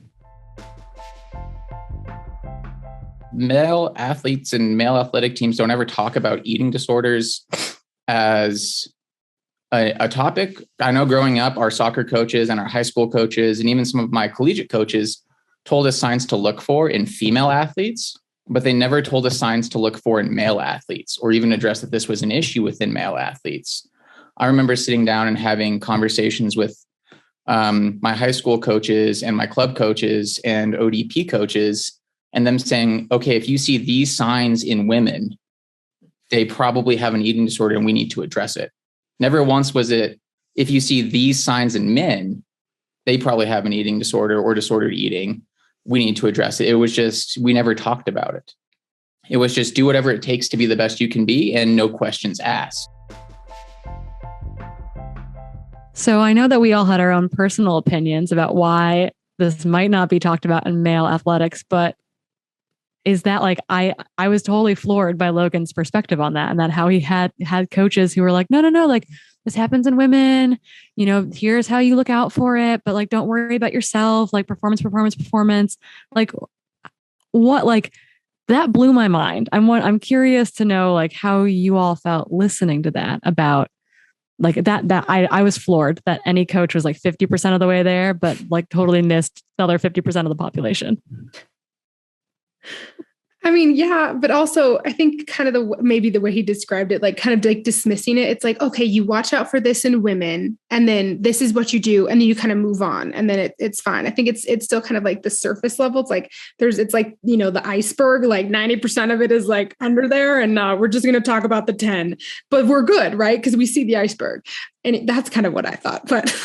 Speaker 4: Male athletes and male athletic teams don't ever talk about eating disorders as a topic. I know growing up, our soccer coaches and our high school coaches, and even some of my collegiate coaches told us signs to look for in female athletes, but they never told us signs to look for in male athletes or even address that this was an issue within male athletes. I remember sitting down and having conversations with my high school coaches and my club coaches and ODP coaches, and them saying, okay, if you see these signs in women, they probably have an eating disorder and we need to address it. Never once was it, if you see these signs in men, they probably have an eating disorder or disordered eating. We need to address it. It was just, we never talked about it. It was just do whatever it takes to be the best you can be and no questions asked.
Speaker 1: So I know that we all had our own personal opinions about why this might not be talked about in male athletics, but is that like, I was totally floored by Logan's perspective on that, and that how he had coaches who were like, no, like this happens in women, here's how you look out for it, but like, don't worry about yourself, like performance. Like what, like that blew my mind. I'm curious to know like how you all felt listening to that about like that I was floored that any coach was like 50% of the way there, but like totally missed the other 50% of the population.
Speaker 3: I mean, yeah, but also I think kind of maybe the way he described it, like kind of like dismissing it. It's like, okay, you watch out for this in women, and then this is what you do, and then you kind of move on, and then it's fine. I think it's still kind of like the surface level. It's like it's like the iceberg. Like 90% of it is like under there, and we're just going to talk about the 10, but we're good, right? Because we see the iceberg, and that's kind of what I thought. But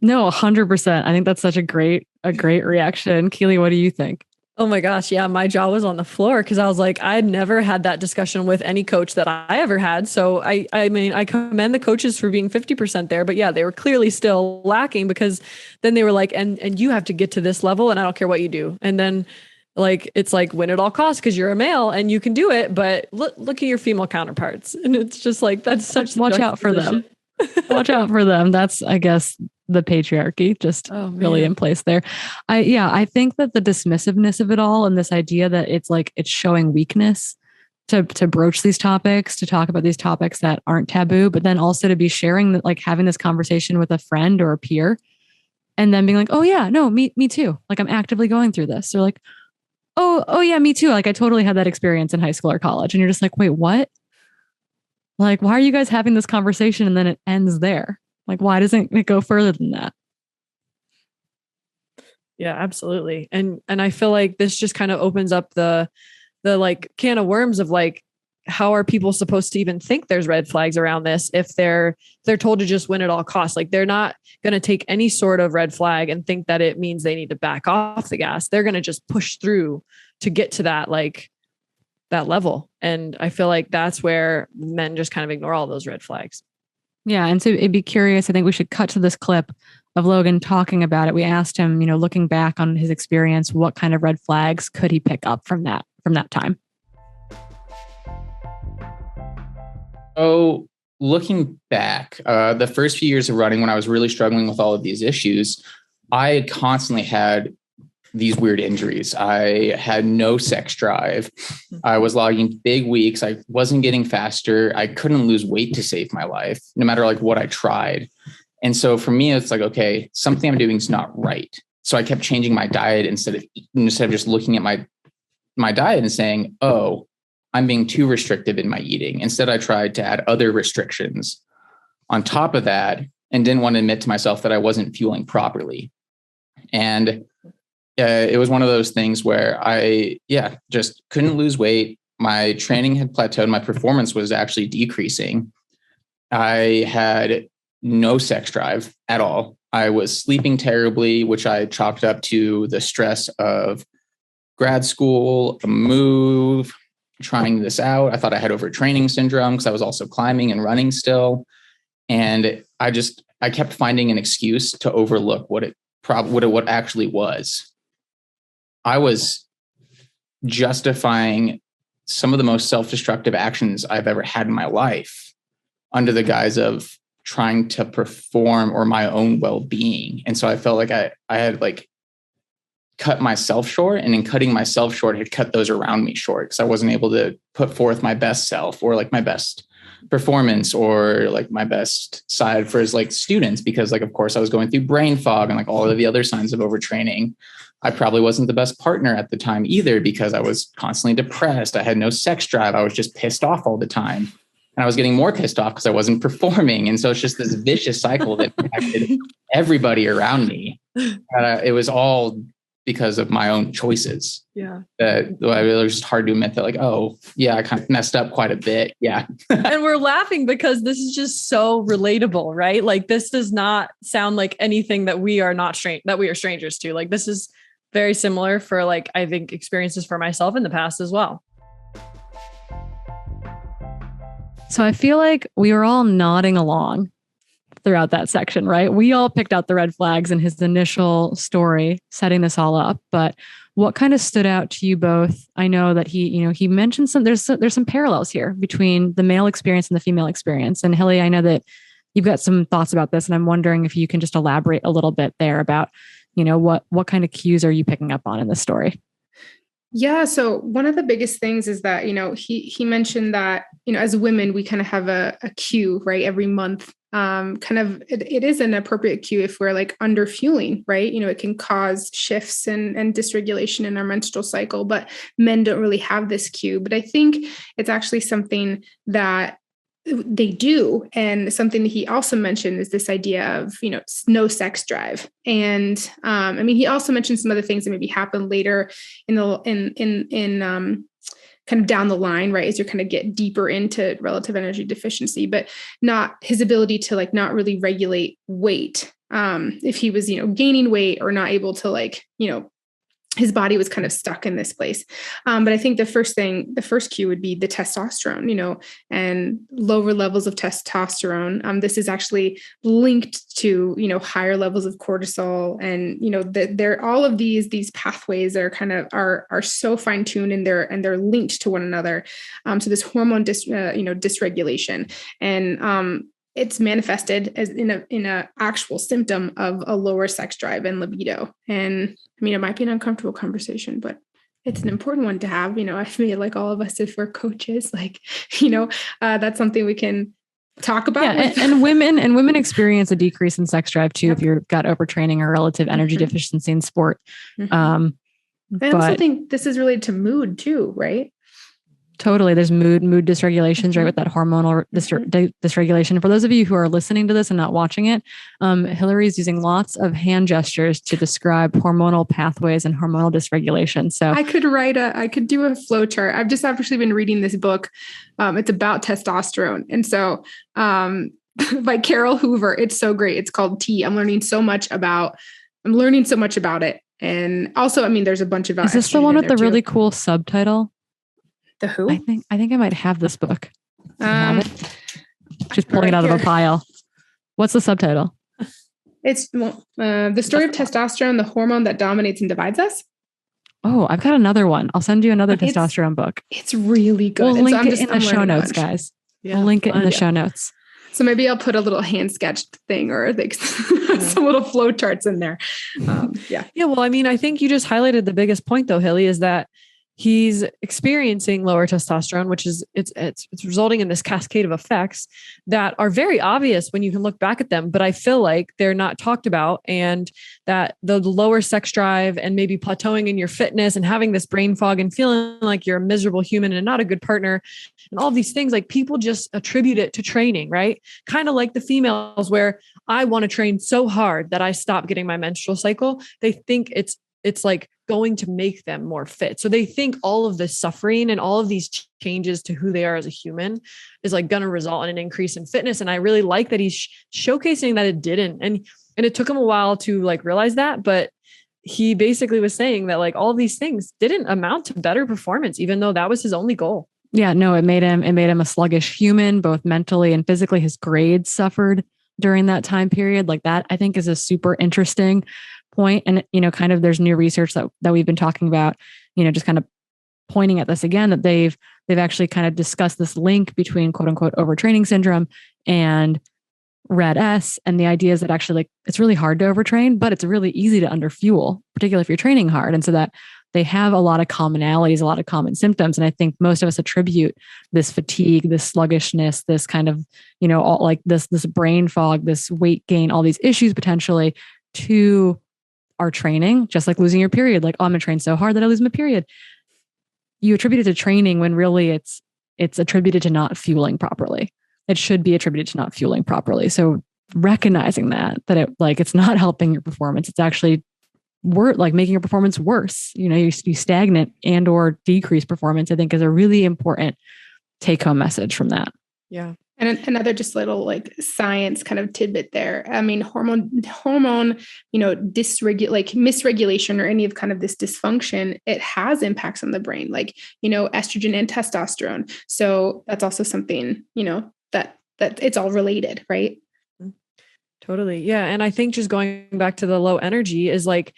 Speaker 1: no, 100%. I think that's such a great reaction. Keely, what do you think?
Speaker 2: Oh my gosh. Yeah. My jaw was on the floor because I was like, I had never had that discussion with any coach that I ever had. So I mean, I commend the coaches for being 50% there, but yeah, they were clearly still lacking because then they were like, and you have to get to this level and I don't care what you do. And then like, it's like win at all costs because you're a male and you can do it, but look at your female counterparts. And it's just like, that's such
Speaker 1: watch out for them. Watch out for them. That's, I guess, the patriarchy just really in place there. I think that the dismissiveness of it all and this idea that it's showing weakness to broach these topics, to talk about these topics that aren't taboo, but then also to be sharing that, like having this conversation with a friend or a peer and then being like, oh yeah, no, me too. Like I'm actively going through this. Or like, oh yeah, me too. Like I totally had that experience in high school or college. And you're just like, wait, what? Like, why are you guys having this conversation and then it ends there? Like, why doesn't it go further than that?
Speaker 2: Yeah, absolutely. And I feel like this just kind of opens up the like can of worms of like, how are people supposed to even think there's red flags around this if they're told to just win at all costs? Like they're not going to take any sort of red flag and think that it means they need to back off the gas. They're going to just push through to get to that, like that level. And I feel like that's where men just kind of ignore all those red flags.
Speaker 1: Yeah. And so it'd be curious. I think we should cut to this clip of Logan talking about it. We asked him, looking back on his experience, what kind of red flags could he pick up from that time?
Speaker 4: Oh, looking back, the first few years of running, when I was really struggling with all of these issues, I constantly had these weird injuries. I had no sex drive. I was logging big weeks. I wasn't getting faster. I couldn't lose weight to save my life, no matter like what I tried. And so for me, it's like, okay, something I'm doing is not right. So I kept changing my diet instead of just looking at my my diet and saying, oh, I'm being too restrictive in my eating. Instead, I tried to add other restrictions on top of that and didn't want to admit to myself that I wasn't fueling properly. And it was one of those things where I just couldn't lose weight. My training had plateaued. My performance was actually decreasing. I had no sex drive at all. I was sleeping terribly, which I chalked up to the stress of grad school, a move, trying this out. I thought I had overtraining syndrome because I was also climbing and running still. And I kept finding an excuse to overlook what it actually was. I was justifying some of the most self-destructive actions I've ever had in my life under the guise of trying to perform or my own well-being. And so I felt like I had like cut myself short, and in cutting myself short, had cut those around me short because I wasn't able to put forth my best self or like my best performance or like my best side for his like students, because like, of course I was going through brain fog and like all of the other signs of overtraining. I probably wasn't the best partner at the time either because I was constantly depressed. I had no sex drive. I was just pissed off all the time. And I was getting more pissed off because I wasn't performing. And so it's just this vicious cycle that impacted everybody around me. It was all because of my own choices.
Speaker 2: Yeah.
Speaker 4: It was just hard to admit that like, oh yeah, I kind of messed up quite a bit. Yeah.
Speaker 2: And we're laughing because this is just so relatable, right? Like this does not sound like anything that we are strangers to. Like this is very similar for like, I think experiences for myself in the past as well.
Speaker 1: So I feel like we were all nodding along throughout that section, right? We all picked out the red flags in his initial story, setting this all up. But what kind of stood out to you both? I know that he mentioned there's some parallels here between the male experience and the female experience. And Hilly, I know that you've got some thoughts about this, and I'm wondering if you can just elaborate a little bit there about, what kind of cues are you picking up on in this story?
Speaker 3: Yeah. So one of the biggest things is that, he mentioned that, as women, we kind of have a cue, right? Every month, it is an appropriate cue if we're like under fueling, right? It can cause shifts and dysregulation in our menstrual cycle, but men don't really have this cue. But I think it's actually something that they do. And something that he also mentioned is this idea of, no sex drive. And, he also mentioned some other things that maybe happen later in kind of down the line, right? As you kind of get deeper into relative energy deficiency, but not his ability to like, not really regulate weight. If he was, gaining weight or not able to his body was kind of stuck in this place. But I think the first cue would be the testosterone, and lower levels of testosterone. This is actually linked to, higher levels of cortisol, and, they're all of these pathways are kind of are so fine tuned, and they're linked to one another. So this hormone dysregulation, and it's manifested as in a actual symptom of a lower sex drive and libido. And it might be an uncomfortable conversation, but it's an important one to have. I feel like all of us, if we're coaches, that's something we can talk about.
Speaker 1: Yeah, and women experience a decrease in sex drive too, if you've got overtraining or relative energy deficiency in sport.
Speaker 3: I also think this is related to mood too, right?
Speaker 1: Totally. There's mood dysregulations, right? With that hormonal dysregulation. For those of you who are listening to this and not watching it, Hillary's using lots of hand gestures to describe hormonal pathways and hormonal dysregulation. So
Speaker 3: I could do a flow chart. I've just actually been reading this book. It's about testosterone. And so, by Carol Hoover, it's so great. It's called T. I'm learning so much about it. And also, there's a bunch of,
Speaker 1: is this the one with the really cool subtitle?
Speaker 3: The who?
Speaker 1: I think I might have this book. Just pulling it out of a pile. What's the subtitle?
Speaker 3: It's the story of testosterone, the hormone that dominates and divides us.
Speaker 1: Oh, I've got another one. I'll send you another testosterone book.
Speaker 3: It's really good.
Speaker 1: We'll link it in the show notes, guys. Yeah, we'll link it in the show notes.
Speaker 3: So maybe I'll put a little hand sketched thing or like some little flow charts in there. Yeah.
Speaker 2: Yeah. Well, I think you just highlighted the biggest point though, Hilly, is that he's experiencing lower testosterone, which is it's resulting in this cascade of effects that are very obvious when you can look back at them. But I feel like they're not talked about, and that the lower sex drive and maybe plateauing in your fitness and having this brain fog and feeling like you're a miserable human and not a good partner and all these things, like people just attribute it to training, right? Kind of like the females where I want to train so hard that I stop getting my menstrual cycle. They think it's like going to make them more fit. So they think all of this suffering and all of these changes to who they are as a human is like going to result in an increase in fitness. And I really like that he's showcasing that it didn't. And it took him a while to like realize that, but he basically was saying that like all of these things didn't amount to better performance, even though that was his only goal.
Speaker 1: Yeah, no, it made him a sluggish human, both mentally and physically. His grades suffered during that time period. Like that, I think, is a super interesting point. And, kind of there's new research that we've been talking about, just kind of pointing at this again, that they've actually kind of discussed this link between quote unquote overtraining syndrome and RED-S. And the idea is that actually like it's really hard to overtrain, but it's really easy to underfuel, particularly if you're training hard. And so that they have a lot of commonalities, a lot of common symptoms. And I think most of us attribute this fatigue, this sluggishness, this kind of, all like this brain fog, this weight gain, all these issues potentially to our training, just like losing your period. Like, oh, I'm going to train so hard that I lose my period. You attribute it to training when really it's attributed to not fueling properly. It should be attributed to not fueling properly. So recognizing that it's not helping your performance, it's actually making your performance worse. You stagnate and or decrease performance, I think, is a really important take home message from that.
Speaker 2: Yeah.
Speaker 3: And another just little like science kind of tidbit there. I mean, hormone, misregulation or any of kind of this dysfunction, it has impacts on the brain, like, estrogen and testosterone. So that's also something, that it's all related, right?
Speaker 2: Totally. Yeah. And I think just going back to the low energy is like,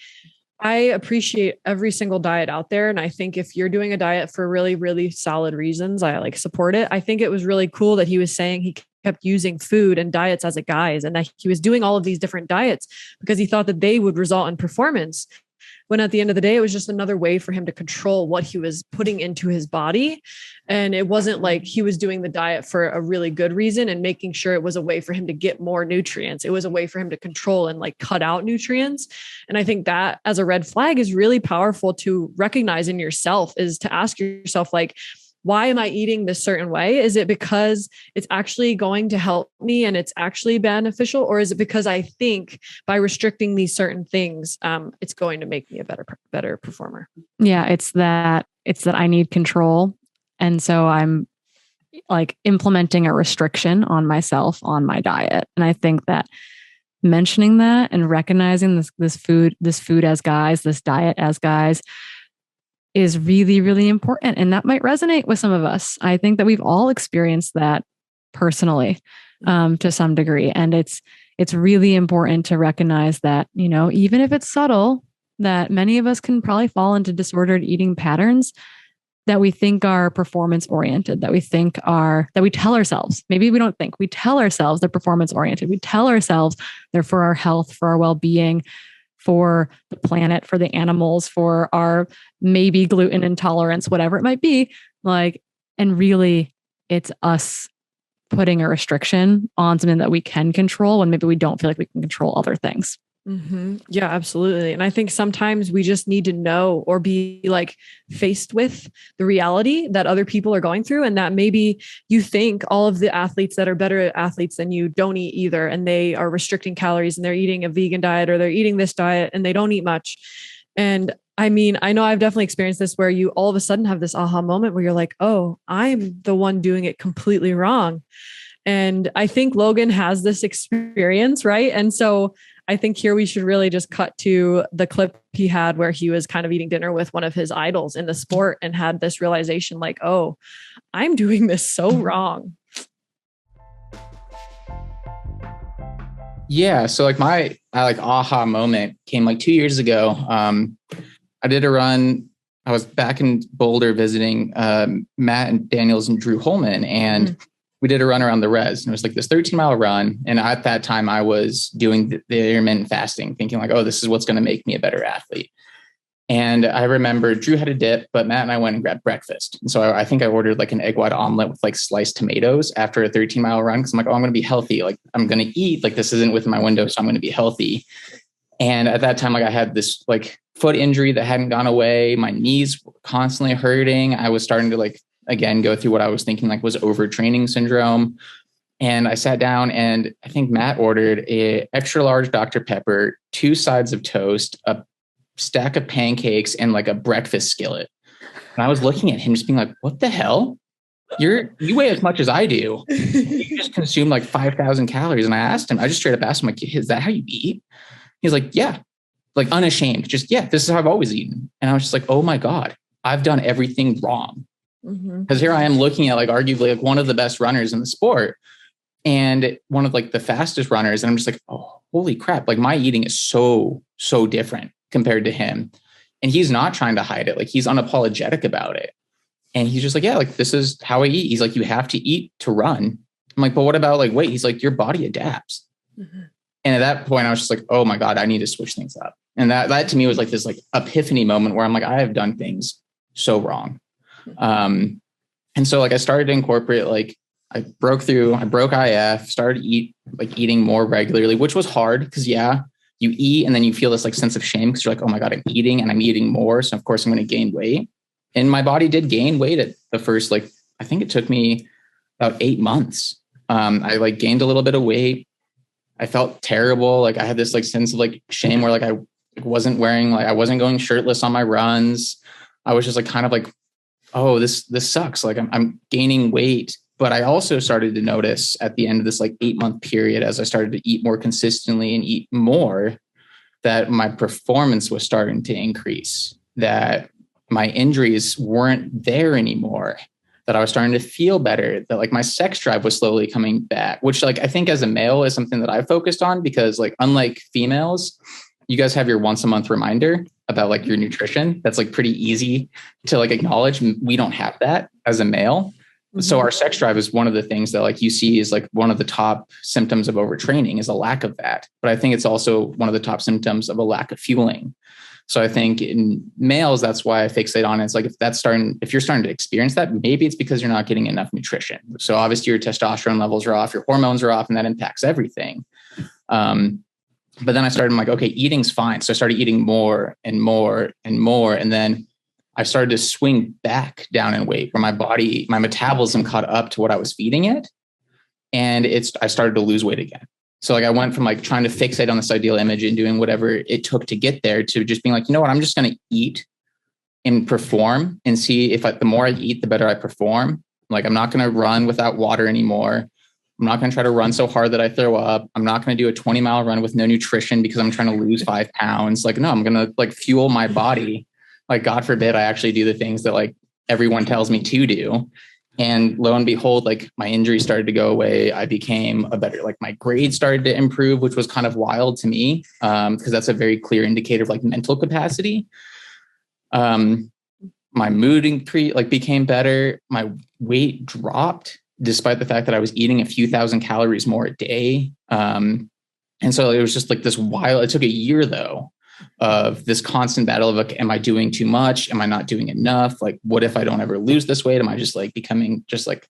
Speaker 2: I appreciate every single diet out there. And I think if you're doing a diet for really, really solid reasons, I like support it. I think it was really cool that he was saying he kept using food and diets as a guise, and that he was doing all of these different diets because he thought that they would result in performance. When at the end of the day, it was just another way for him to control what he was putting into his body. And it wasn't like he was doing the diet for a really good reason and making sure it was a way for him to get more nutrients. It was a way for him to control and like cut out nutrients. And I think that as a red flag is really powerful to recognize in yourself, is to ask yourself, like, why am I eating this certain way? Is it because it's actually going to help me and it's actually beneficial? Or is it because I think by restricting these certain things, it's going to make me a better performer?
Speaker 1: Yeah, it's that I need control. And so I'm like implementing a restriction on myself on my diet. And I think that mentioning that and recognizing this food as guys, this diet as guys, is really, really important. And that might resonate with some of us. I think that we've all experienced that personally, to some degree. And it's really important to recognize that, even if it's subtle, that many of us can probably fall into disordered eating patterns that we think are performance oriented, that we tell ourselves, maybe we don't think, we tell ourselves they're performance oriented. We tell ourselves they're for our health, for our well-being, for the planet, for the animals, for our maybe gluten intolerance, whatever it might be. Like, and really it's us putting a restriction on something that we can control when maybe we don't feel like we can control other things.
Speaker 2: Mm-hmm. Yeah, absolutely. And I think sometimes we just need to know or be like faced with the reality that other people are going through, and that maybe you think all of the athletes that are better athletes than you don't eat either. And they are restricting calories and they're eating a vegan diet or they're eating this diet and they don't eat much. And I mean, I know I've definitely experienced this where you all of a sudden have this aha moment where you're like, oh, I'm the one doing it completely wrong. And I think Logan has this experience, right? And so I think here we should really just cut to the clip he had where he was kind of eating dinner with one of his idols in the sport and had this realization like, oh, I'm doing this so wrong.
Speaker 4: Yeah. So like my aha moment came like 2 years ago. I did a run. I was back in Boulder visiting Matt and Daniels and Drew Holman, and we did a run around the res, and it was like this 13-mile run. And at that time I was doing the intermittent fasting, thinking like, oh, this is what's going to make me a better athlete. And I remember Drew had a dip, but Matt and I went and grabbed breakfast. And so I think I ordered like an egg white omelet with like sliced tomatoes after a 13-mile run. Cause I'm like, oh, I'm going to be healthy. Like I'm going to eat, like this isn't within my window. So I'm going to be healthy. And at that time, like I had this like foot injury that hadn't gone away. My knees were constantly hurting. I was starting to like, again, go through what I was thinking like was overtraining syndrome. And I sat down and I think Matt ordered a extra large Dr. Pepper, 2 sides of toast, a stack of pancakes, and like a breakfast skillet. And I was looking at him just being like, what the hell? You weigh as much as I do. You just consume like 5,000 calories. And I asked him, I just straight up asked him, like, is that how you eat? He's like, yeah, like unashamed. Just, yeah, this is how I've always eaten. And I was just like, oh my God, I've done everything wrong. Because here I am looking at like arguably like one of the best runners in the sport and one of like the fastest runners. And I'm just like, oh, holy crap. Like my eating is so different compared to him. And he's not trying to hide it. Like he's unapologetic about it. And he's just like, yeah, like this is how I eat. He's like, you have to eat to run. I'm like, but what about like weight? He's like, your body adapts. And at that point I was just like, oh my God, I need to switch things up. And that to me was like this like epiphany moment where I'm like, I have done things so wrong. And so like I started to incorporate, like I broke IF, started eating more regularly, which was hard because you eat and then you feel this like sense of shame because you're like, oh my God, I'm eating and I'm eating more. So of course I'm going to gain weight. And my body did gain weight at the first, like, I think it took me about 8 months. I like gained a little bit of weight. I felt terrible. Like I had this like sense of like shame where like I wasn't going shirtless on my runs. I was just like, kind of like, oh, this sucks. Like I'm gaining weight. But I also started to notice at the end of this like 8-month period, as I started to eat more consistently and eat more, that my performance was starting to increase, that my injuries weren't there anymore, that I was starting to feel better, that like my sex drive was slowly coming back, which like I think as a male is something that I focused on because like unlike females, you guys have your once a month reminder about like your nutrition. That's like pretty easy to like acknowledge. We don't have that as a male. So our sex drive is one of the things that like you see is like one of the top symptoms of overtraining is a lack of that. But I think it's also one of the top symptoms of a lack of fueling. So I think in males, that's why I fixate on it. It's like if you're starting to experience that, maybe it's because you're not getting enough nutrition. So obviously your testosterone levels are off, your hormones are off, and that impacts everything. But then I started, I'm like, okay, eating's fine. So I started eating more and more and more. And then I started to swing back down in weight where my metabolism caught up to what I was feeding it. And I started to lose weight again. So like I went from like trying to fixate on this ideal image and doing whatever it took to get there to just being like, you know what, I'm just going to eat and perform and see if the more I eat, the better I perform. Like I'm not going to run without water anymore. I'm not going to try to run so hard that I throw up. I'm not going to do a 20-mile run with no nutrition because I'm trying to lose 5 pounds. Like, no, I'm going to like fuel my body. Like, God forbid I actually do the things that like everyone tells me to do. And lo and behold, like my injury started to go away. I became like my grades started to improve, which was kind of wild to me because that's a very clear indicator of like mental capacity. My mood became better. My weight dropped despite the fact that I was eating a few thousand calories more a day. And so it was just like it took a year though, of this constant battle of like, am I doing too much? Am I not doing enough? Like, what if I don't ever lose this weight? Am I just like becoming just like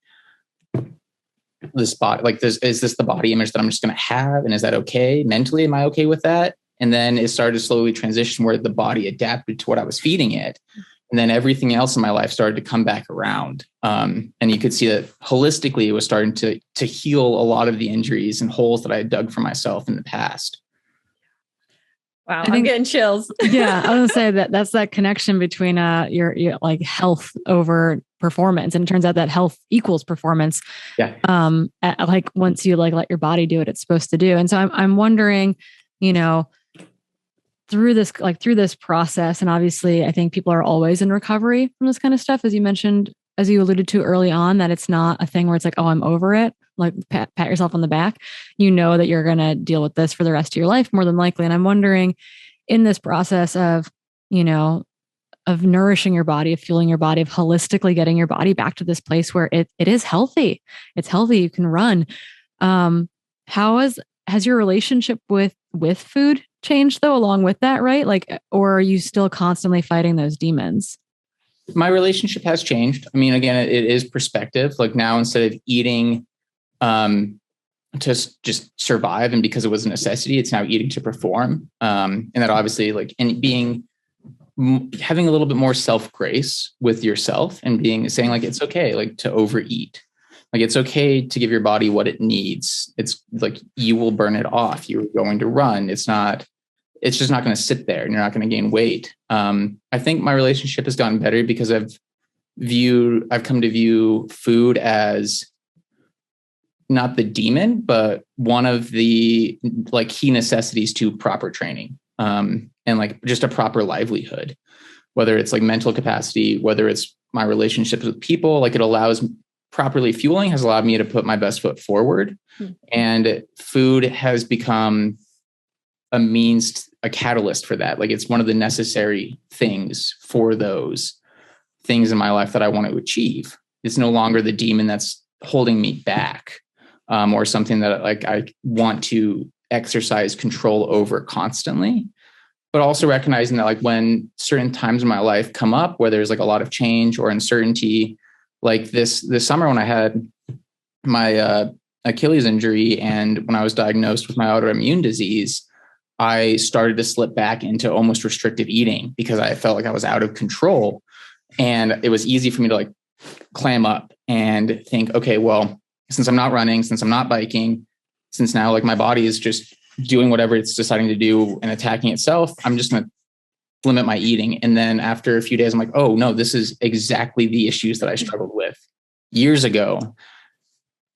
Speaker 4: this body? Like this, is this the body image that I'm just going to have? And is that okay? Mentally, am I okay with that? And then it started to slowly transition where the body adapted to what I was feeding it. And then everything else in my life started to come back around. And you could see that holistically, it was starting to heal a lot of the injuries and holes that I had dug for myself in the past.
Speaker 2: Wow, I'm getting chills.
Speaker 1: Yeah, I was gonna say that's that connection between your like health over performance, and it turns out that health equals performance.
Speaker 4: Yeah.
Speaker 1: Like once you like let your body do what it's supposed to do, and so I'm wondering, you know, through this process, and obviously I think people are always in recovery from this kind of stuff, as you mentioned, as you alluded to early on, that it's not a thing where it's like, oh, I'm over it. Like pat yourself on the back. You know that you're going to deal with this for the rest of your life, more than likely. And I'm wondering, in this process of, you know, of nourishing your body, of fueling your body, of holistically getting your body back to this place where it is healthy. It's healthy. You can run. How has has your relationship with food changed though, along with that, right? Like, or are you still constantly fighting those demons?
Speaker 4: My relationship has changed. I mean, again, it is perspective. Like now, instead of eating to just survive and because it was a necessity, it's now eating to perform. And that obviously like, and having a little bit more self-grace with yourself and saying like, it's okay, like to overeat. Like, it's okay to give your body what it needs. It's like, you will burn it off. You're going to run. It's just not going to sit there and you're not going to gain weight. I think my relationship has gotten better because I've come to view food as not the demon, but one of the like key necessities to proper training. And like just a proper livelihood, whether it's like mental capacity, whether it's my relationships with people, like it allows properly fueling has allowed me to put my best foot forward. And food has become a catalyst for that. Like it's one of the necessary things for those things in my life that I want to achieve. It's no longer the demon that's holding me back, or something that like I want to exercise control over constantly. But also recognizing that like when certain times in my life come up where there's like a lot of change or uncertainty, like this summer when I had my Achilles injury and when I was diagnosed with my autoimmune disease, I started to slip back into almost restrictive eating because I felt like I was out of control. And it was easy for me to like clam up and think, okay, well, since I'm not running, since I'm not biking, since now like my body is just doing whatever it's deciding to do and attacking itself, I'm just going to limit my eating. And then after a few days, I'm like, oh no, this is exactly the issues that I struggled with years ago.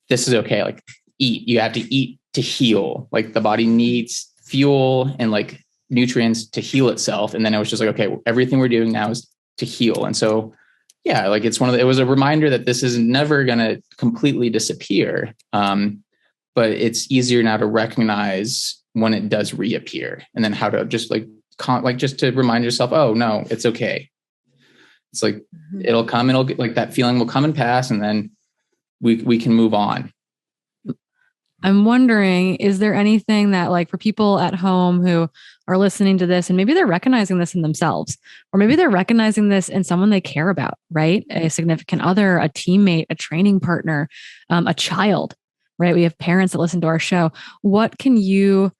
Speaker 4: This is okay. Like eat, you have to eat to heal. Like the body needs fuel and like nutrients to heal itself. And then it was just like, okay, everything we're doing now is to heal. And so, yeah, like it was a reminder that this is never going to completely disappear. But it's easier now to recognize when it does reappear and then how to just just to remind yourself, oh no, it's okay. It's like, it'll come and it'll get like that feeling will come and pass. And then we can move on.
Speaker 1: I'm wondering, is there anything that like for people at home who are listening to this and maybe they're recognizing this in themselves, or maybe they're recognizing this in someone they care about, right? A significant other, a teammate, a training partner, a child, right? We have parents that listen to our show. What can you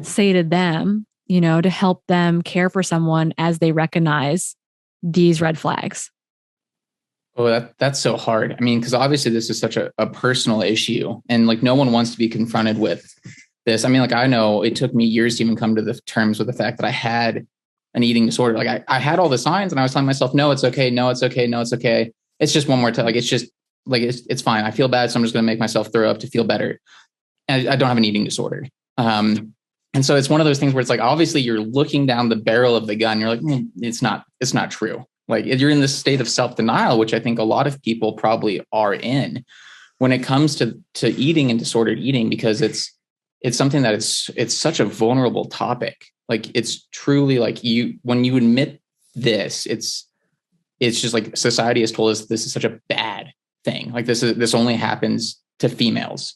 Speaker 1: say to them, to help them care for someone as they recognize these red flags?
Speaker 4: Oh, that's so hard. I mean, because obviously this is such a personal issue and like no one wants to be confronted with this. I mean, like I know it took me years to even come to the terms with the fact that I had an eating disorder. Like I had all the signs and I was telling myself, no, it's okay. No, it's okay. No, it's okay. It's just one more time. Like, it's just like, it's fine. I feel bad. So I'm just going to make myself throw up to feel better. And I don't have an eating disorder. And so it's one of those things where it's like, obviously you're looking down the barrel of the gun. You're like, it's not true. Like you're in this state of self-denial, which I think a lot of people probably are in when it comes to eating and disordered eating, because it's something that it's such a vulnerable topic. Like it's truly like when you admit this, it's just like society has told us this is such a bad thing. Like this only happens to females.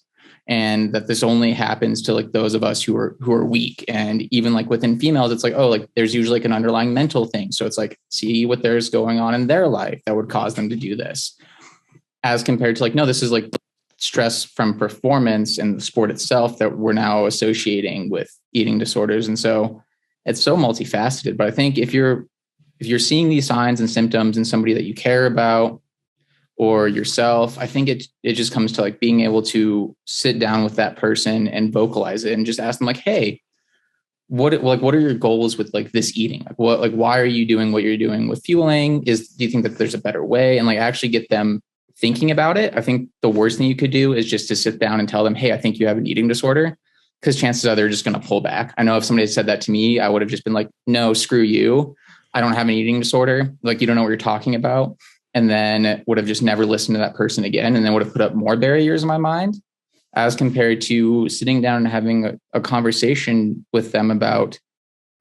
Speaker 4: And that this only happens to like those of us who are weak. And even like within females, it's like, oh, like there's usually like an underlying mental thing. So it's like, see what there's going on in their life that would cause them to do this. As compared to like, no, this is like stress from performance and the sport itself that we're now associating with eating disorders. And so it's so multifaceted. But I think if you're seeing these signs and symptoms in somebody that you care about, or yourself, I think it just comes to like being able to sit down with that person and vocalize it and just ask them like, hey, what are your goals with like this eating? Like why are you doing what you're doing with fueling? Do you think that there's a better way? And like actually get them thinking about it. I think the worst thing you could do is just to sit down and tell them, hey, I think you have an eating disorder, because chances are they're just going to pull back. I know if somebody had said that to me, I would have just been like, no, screw you. I don't have an eating disorder. Like, you don't know what you're talking about. And then would have just never listened to that person again. And then would have put up more barriers in my mind, as compared to sitting down and having a conversation with them about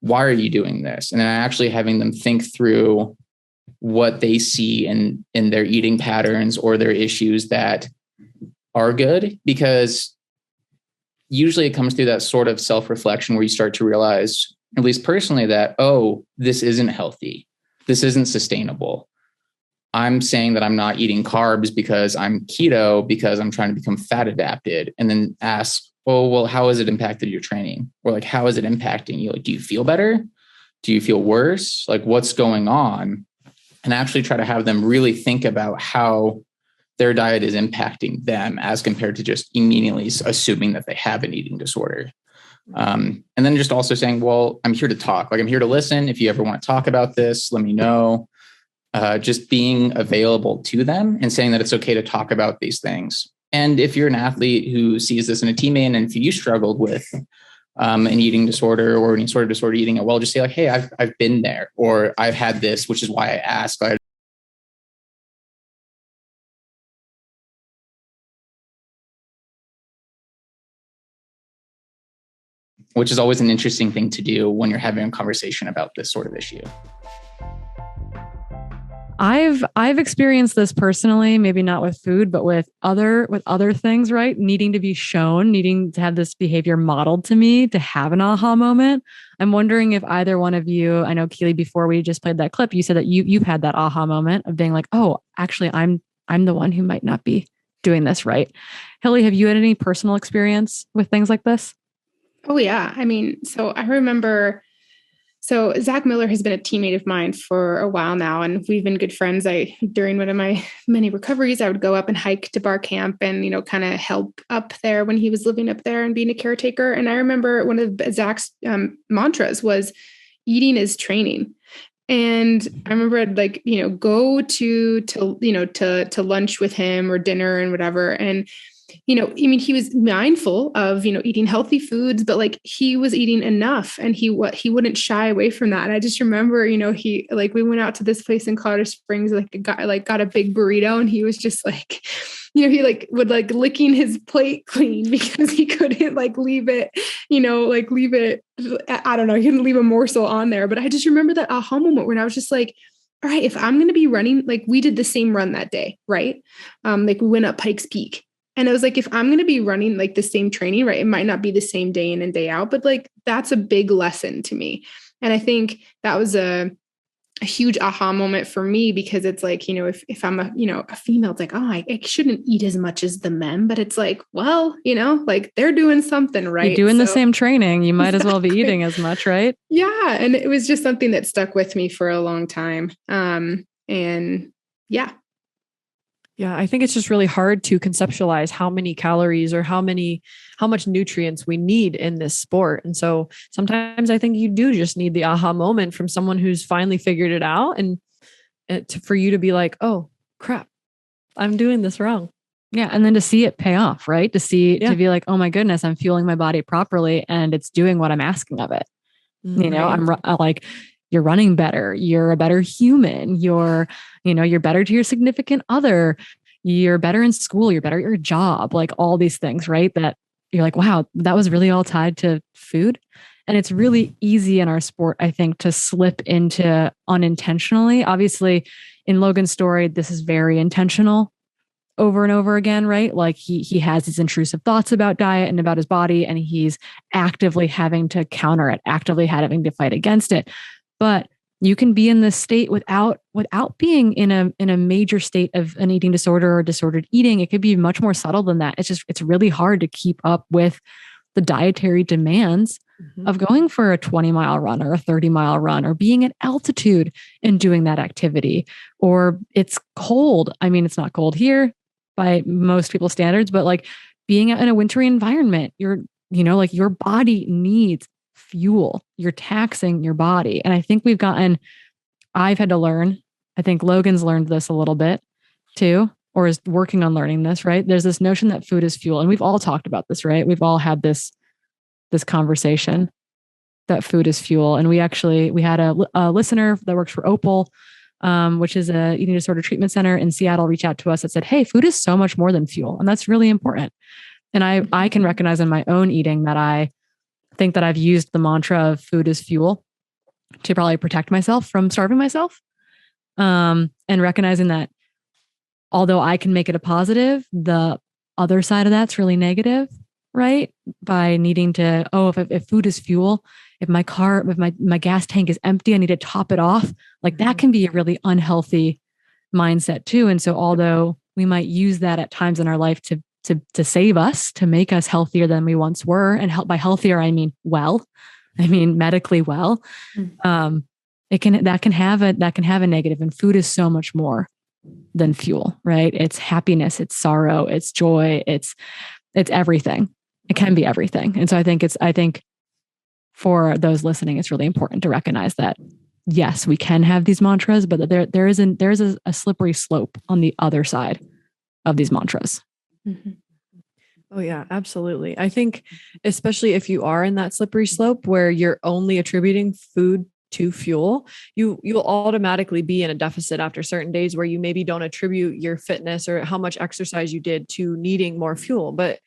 Speaker 4: why are you doing this? And then actually having them think through what they see in their eating patterns or their issues that are good. Because usually it comes through that sort of self-reflection where you start to realize, at least personally, that, oh, this isn't healthy. This isn't sustainable. I'm saying that I'm not eating carbs because I'm keto because I'm trying to become fat adapted, and then ask, oh, well, how has it impacted your training? Or like, how is it impacting you? Like, do you feel better? Do you feel worse? Like, what's going on? And actually try to have them really think about how their diet is impacting them as compared to just immediately assuming that they have an eating disorder. And then just also saying, well, I'm here to talk. Like, I'm here to listen. If you ever want to talk about this, let me know. Just being available to them and saying that it's okay to talk about these things. And if you're an athlete who sees this in a teammate, and if you struggled with an eating disorder or any sort of disorder eating it well, just say like, hey, I've been there, or I've had this, which is why I asked. Which is always an interesting thing to do when you're having a conversation about this sort of issue.
Speaker 1: I've experienced this personally, maybe not with food, but with other things, right? Needing to be shown, needing to have this behavior modeled to me to have an aha moment. I'm wondering if either one of you, I know Keely, before we just played that clip, you said that you've had that aha moment of being like, oh, actually I'm the one who might not be doing this right. Hilly, have you had any personal experience with things like this?
Speaker 3: Oh yeah. I mean, so I remember, so Zach Miller has been a teammate of mine for a while now, and we've been good friends. During one of my many recoveries, I would go up and hike to bar camp and, kind of help up there when he was living up there and being a caretaker. And I remember one of Zach's mantras was eating is training. And I remember I'd go to lunch with him or dinner and whatever. And he was mindful of, eating healthy foods, but like he was eating enough, and he wouldn't shy away from that. And I just remember, we went out to this place in Colorado Springs, got a big burrito, and he was just like, he would licking his plate clean because he couldn't leave it, I don't know, he couldn't leave a morsel on there. But I just remember that aha moment when I was just like, all right, if I'm going to be running, we did the same run that day, right? We went up Pikes Peak. And I was like, if I'm going to be running the same training, right, it might not be the same day in and day out, but that's a big lesson to me. And I think that was a huge aha moment for me, because it's if I'm a female, it's like, oh, I shouldn't eat as much as the men, but it's like, well, they're doing something right.
Speaker 1: You're doing the same training. You might as well be eating as much, right?
Speaker 3: Yeah. And it was just something that stuck with me for a long time. And yeah.
Speaker 2: Yeah, I think it's just really hard to conceptualize how many calories or how much nutrients we need in this sport. And so sometimes I think you do just need the aha moment from someone who's finally figured it out, and for you to be like, oh crap, I'm doing this wrong.
Speaker 1: Yeah. And then to see it pay off, right? To be like, oh my goodness, I'm fueling my body properly and it's doing what I'm asking of it.
Speaker 2: Right.
Speaker 1: I'm like, you're running better. You're a better human. You're better to your significant other. You're better in school. You're better at your job. Like all these things, right? That you're like, wow, that was really all tied to food. And it's really easy in our sport, I think, to slip into unintentionally. Obviously, in Logan's story, this is very intentional over and over again, right? Like he has these intrusive thoughts about diet and about his body, and he's actively having to counter it, actively having to fight against it. But you can be in this state without being in a major state of an eating disorder or disordered eating. It could be much more subtle than that. It's really hard to keep up with the dietary demands of going for a 20-mile run or a 30-mile run, or being at altitude and doing that activity. Or it's cold. I mean, it's not cold here by most people's standards, but being in a wintry environment, your body needs fuel. You're taxing your body. And I think I've had to learn, I think Logan's learned this a little bit too, or is working on learning this, right? There's this notion that food is fuel. And we've all talked about this, right? We've all had this conversation that food is fuel. And we had a listener that works for Opal, which is a eating disorder treatment center in Seattle, reach out to us that said, hey, food is so much more than fuel. And that's really important. And I can recognize in my own eating that I think that I've used the mantra of food is fuel to probably protect myself from starving myself. And recognizing that although I can make it a positive, the other side of that's really negative. right? By needing to, if food is fuel, if my gas tank is empty, I need to top it off. Like that can be a really unhealthy mindset too. And so although we might use that at times in our life to save us, to make us healthier than we once were, and by healthier, I mean medically well. That can have a negative, and food is so much more than fuel, right? It's happiness, it's sorrow, it's joy, it's everything. It can be everything. And so I think for those listening, it's really important to recognize that yes, we can have these mantras, but there is a slippery slope on the other side of these mantras.
Speaker 2: Mm-hmm. Oh yeah, absolutely. I think especially if you are in that slippery slope where you're only attributing food to fuel, you'll automatically be in a deficit after certain days where you maybe don't attribute your fitness or how much exercise you did to needing more fuel. But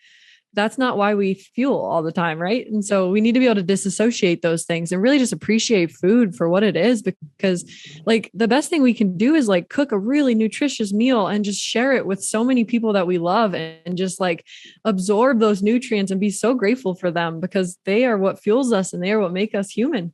Speaker 2: that's not why we fuel all the time, right? And so we need to be able to disassociate those things and really just appreciate food for what it is, because like the best thing we can do is like cook a really nutritious meal and just share it with so many people that we love, and just like absorb those nutrients and be so grateful for them, because they are what fuels us and they are what make us human.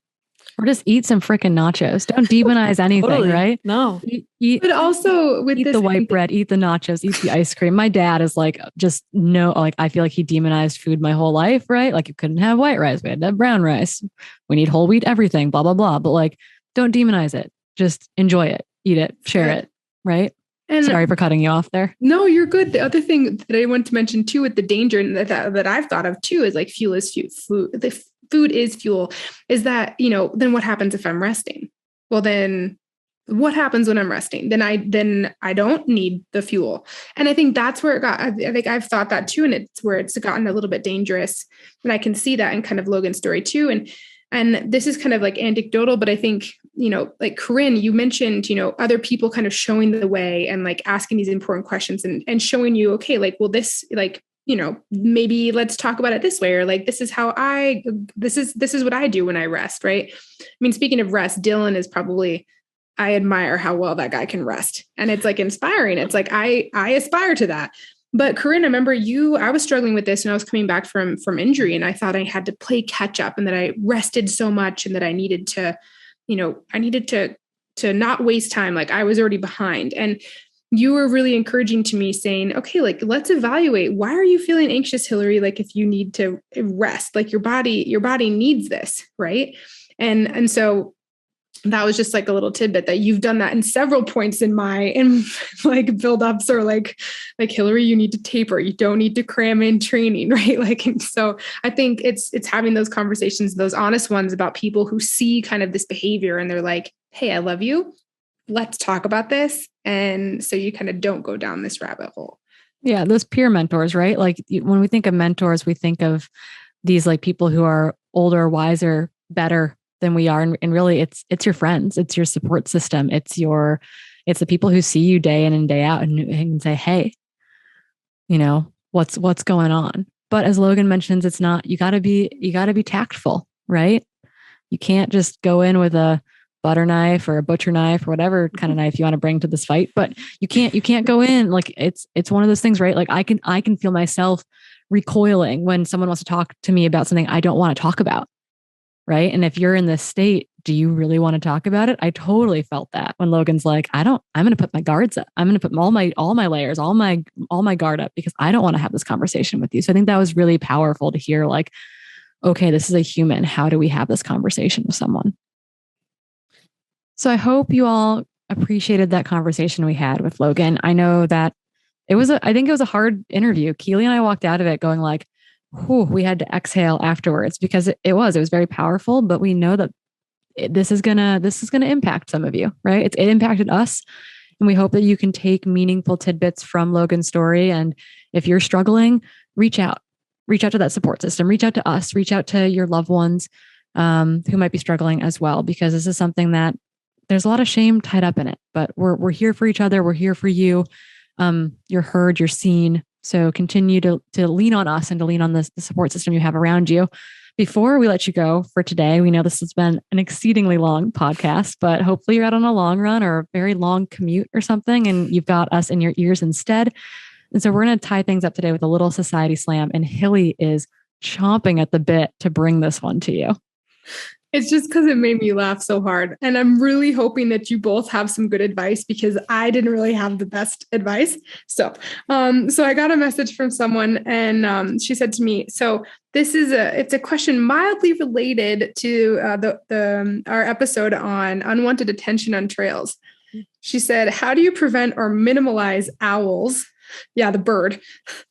Speaker 1: Or just eat some freaking nachos. Don't demonize anything,
Speaker 2: Totally.
Speaker 1: Right?
Speaker 2: No.
Speaker 1: Eat,
Speaker 3: but also with
Speaker 1: eat
Speaker 3: this,
Speaker 1: the white bread, eat the nachos, eat the ice cream. My dad is like, I feel like he demonized food my whole life, right? Like you couldn't have white rice. We had to have brown rice. We need whole wheat, everything, blah, blah, blah. But like, don't demonize it. Just enjoy it, eat it, share it, right? And sorry for cutting you off there.
Speaker 3: No, you're good. The other thing that I want to mention too, with the danger that I've thought of too, is like fuel is food. The food is fuel. Is that, then what happens if I'm resting? Well, then what happens when I'm resting? Then I don't need the fuel. And I think that's where it got. I think I've thought that too, and it's where it's gotten a little bit dangerous. And I can see that in kind of Logan's story too. And this is kind of like anecdotal, but I think, like Corinne, you mentioned, other people kind of showing the way and like asking these important questions and showing you, okay, like, well, this, like, maybe let's talk about it this way, or like, this is what I do when I rest. Right. I mean, speaking of rest, Dylan is probably, I admire how well that guy can rest, and it's like inspiring. It's like, I aspire to that. But Corinne, I remember I was struggling with this when I was coming back from injury, and I thought I had to play catch up, and that I rested so much, and that I needed to, to not waste time. Like I was already behind. And you were really encouraging to me, saying, okay, like, let's evaluate. Why are you feeling anxious, Hillary? Like if you need to rest, like your body needs this. Right. And so that was just like a little tidbit that you've done that in several points in like buildups, or like Hillary, you need to taper. You don't need to cram in training, right? Like, and so I think it's having those conversations, those honest ones about people who see kind of this behavior and they're like, hey, I love you. Let's talk about this. And so you kind of don't go down this rabbit hole.
Speaker 1: Yeah. Those peer mentors, right? Like when we think of mentors, we think of these like people who are older, wiser, better than we are. And really it's your friends, it's your support system. It's the people who see you day in and day out and say, hey, what's going on? But as Logan mentions, it's not, you gotta be tactful, right? You can't just go in with a butter knife or a butcher knife or whatever kind of knife you want to bring to this fight, but you can't go in like it's one of those things, right? Like I can feel myself recoiling when someone wants to talk to me about something I don't want to talk about. Right. And if you're in this state, do you really want to talk about it? I totally felt that when Logan's like, I'm going to put my guards up. I'm going to put all my layers, all my guard up, because I don't want to have this conversation with you. So I think that was really powerful to hear, like, okay, this is a human. How do we have this conversation with someone? So I hope you all appreciated that conversation we had with Logan. I know that I think it was a hard interview. Keely and I walked out of it going like, we had to exhale afterwards, because it was very powerful, but we know that this is gonna impact some of you, right? It impacted us, and we hope that you can take meaningful tidbits from Logan's story. And if you're struggling, reach out to that support system, reach out to us, reach out to your loved ones who might be struggling as well, because this is something that there's a lot of shame tied up in it, but we're here for each other. We're here for you. You're heard, you're seen. So continue to lean on us and to lean on the support system you have around you. Before we let you go for today, we know this has been an exceedingly long podcast, but hopefully you're out on a long run or a very long commute or something, and you've got us in your ears instead. And so we're going to tie things up today with a little society slam, and Hilly is chomping at the bit to bring this one to you.
Speaker 3: It's just because it made me laugh so hard. And I'm really hoping that you both have some good advice, because I didn't really have the best advice. So I got a message from someone, and she said to me, so it's a question mildly related to our episode on unwanted attention on trails. She said, how do you prevent or minimalize owls? Yeah, the bird.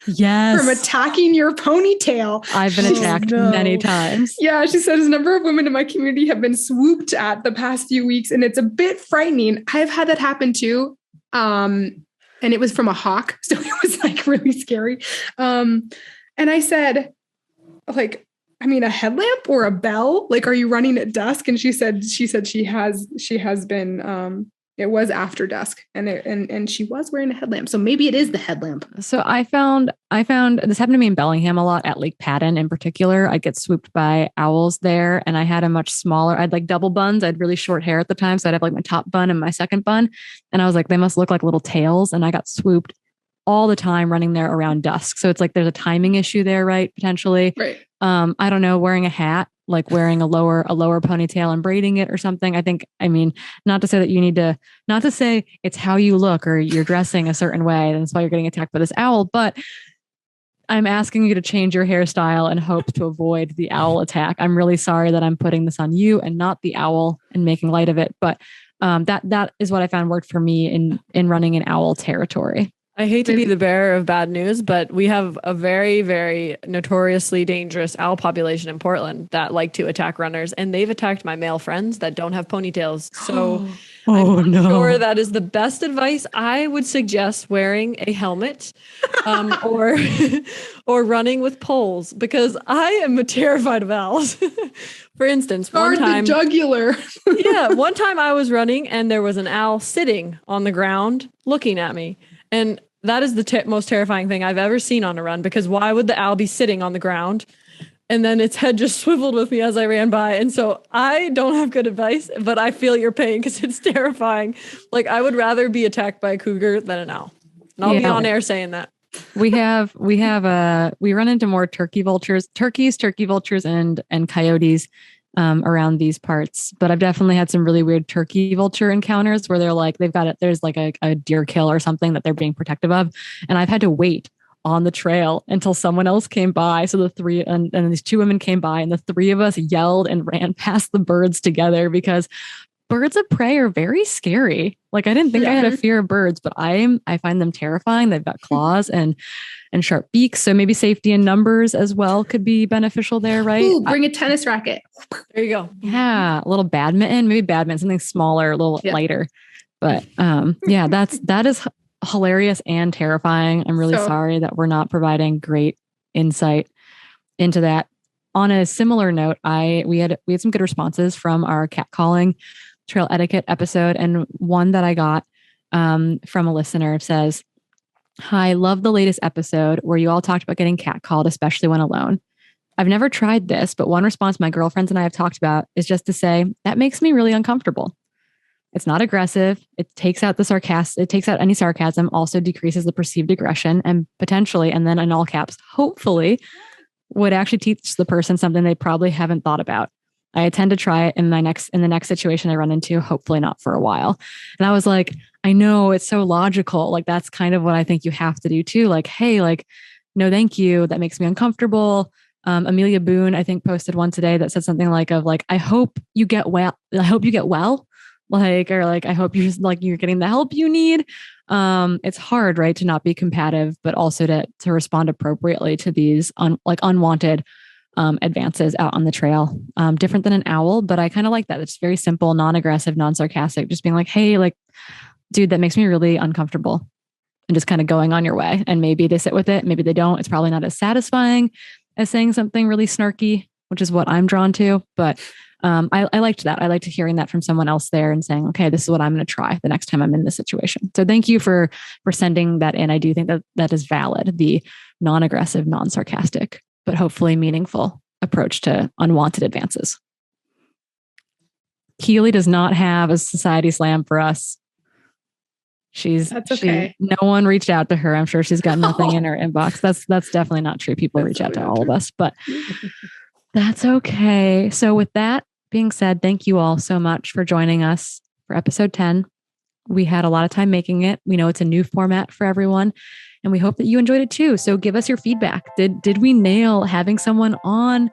Speaker 1: Yes.
Speaker 3: From attacking your ponytail.
Speaker 1: I've been attacked many times.
Speaker 3: Yeah, she says a number of women in my community have been swooped at the past few weeks, and it's a bit frightening. I've had that happen too. And it was from a hawk. So it was like really scary. And I said, like, I mean, a headlamp or a bell? Like, are you running at dusk? And she said she has been, it was after dusk, and she was wearing a headlamp. So maybe it is the headlamp.
Speaker 1: So I found this happened to me in Bellingham a lot, at Lake Padden in particular. I'd get swooped by owls there, and I had a much smaller, I'd like double buns. I had really short hair at the time. So I'd have like my top bun and my second bun. And I was like, they must look like little tails. And I got swooped all the time running there around dusk. So it's like, there's a timing issue there, right? Potentially.
Speaker 3: Right.
Speaker 1: I don't know, wearing a hat, like wearing a lower ponytail and braiding it or something. I mean, not to say that you need to, not to say it's how you look or you're dressing a certain way, and that's why you're getting attacked by this owl, but I'm asking you to change your hairstyle and hope to avoid the owl attack. I'm really sorry that I'm putting this on you and not the owl and making light of it. But that is what I found worked for me in running in owl territory.
Speaker 2: I hate to be the bearer of bad news, but we have a very, very notoriously dangerous owl population in Portland that like to attack runners, and they've attacked my male friends that don't have ponytails. So I'm not sure that is the best advice. I would suggest wearing a helmet or running with poles, because I am terrified of owls. For instance, one time,
Speaker 3: the jugular.
Speaker 2: one time I was running and there was an owl sitting on the ground looking at me. And that is the most terrifying thing I've ever seen on a run, because why would the owl be sitting on the ground? And then its head just swiveled with me as I ran by. And so I don't have good advice, but I feel your pain because it's terrifying. Like, I would rather be attacked by a cougar than an owl. And I'll be on air saying that.
Speaker 1: We run into more turkey vultures, and coyotes around these parts. But I've definitely had some really weird turkey vulture encounters where they're like, there's like a deer kill or something that they're being protective of. And I've had to wait on the trail until someone else came by. So the three, and these two women came by, and the three of us yelled and ran past the birds together, because birds of prey are very scary. Like, I didn't think I had a fear of birds, but I find them terrifying. They've got claws and sharp beaks. So maybe safety in numbers as well could be beneficial there, right?
Speaker 3: Ooh, bring a tennis racket.
Speaker 2: There you go.
Speaker 1: Yeah. A little badminton, something smaller, a little lighter. But that is hilarious and terrifying. I'm really sorry that we're not providing great insight into that. On a similar note, we had some good responses from our catcalling trail etiquette episode, and one that I got from a listener says, "Hi, love the latest episode where you all talked about getting catcalled, especially when alone. I've never tried this, but one response my girlfriends and I have talked about is just to say, that makes me really uncomfortable. It's not aggressive. It takes out any sarcasm, also decreases the perceived aggression, and potentially, and then in all caps, hopefully, would actually teach the person something they probably haven't thought about. I intend to try it in the next situation I run into, hopefully not for a while." And I was like, I know, it's so logical. Like, that's kind of what I think you have to do too. Like, hey, like, no, thank you. That makes me uncomfortable. Amelia Boone, I think, posted one today that said something like, I hope you get well. I hope you get well. Like, or like, I hope you're getting the help you need. It's hard, right, to not be combative, but also to respond appropriately to these unwanted advances out on the trail. Different than an owl, but I kind of like that. It's very simple, non-aggressive, non-sarcastic, just being like, hey, like, dude, that makes me really uncomfortable, and just kind of going on your way. And maybe they sit with it, maybe they don't. It's probably not as satisfying as saying something really snarky, which is what I'm drawn to. But I liked that. I liked hearing that from someone else there and saying, okay, this is what I'm going to try the next time I'm in this situation. So thank you for sending that in. I do think that is valid. The non-aggressive, non-sarcastic, but hopefully meaningful approach to unwanted advances. Keely does not have a society slam for us.
Speaker 3: That's okay.
Speaker 1: No one reached out to her. I'm sure she's got nothing in her inbox. That's definitely not true. People reach out to all of us, but that's okay. So with that being said, thank you all so much for joining us for episode 10. We had a lot of time making it. We know it's a new format for everyone, and we hope that you enjoyed it too. So give us your feedback. Did we nail having someone on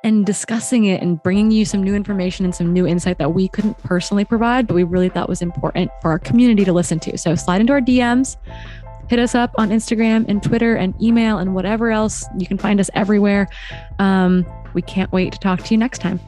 Speaker 1: and discussing it and bringing you some new information and some new insight that we couldn't personally provide, but we really thought was important for our community to listen to? So slide into our DMs, hit us up on Instagram and Twitter and email and whatever else. You can find us everywhere. We can't wait to talk to you next time.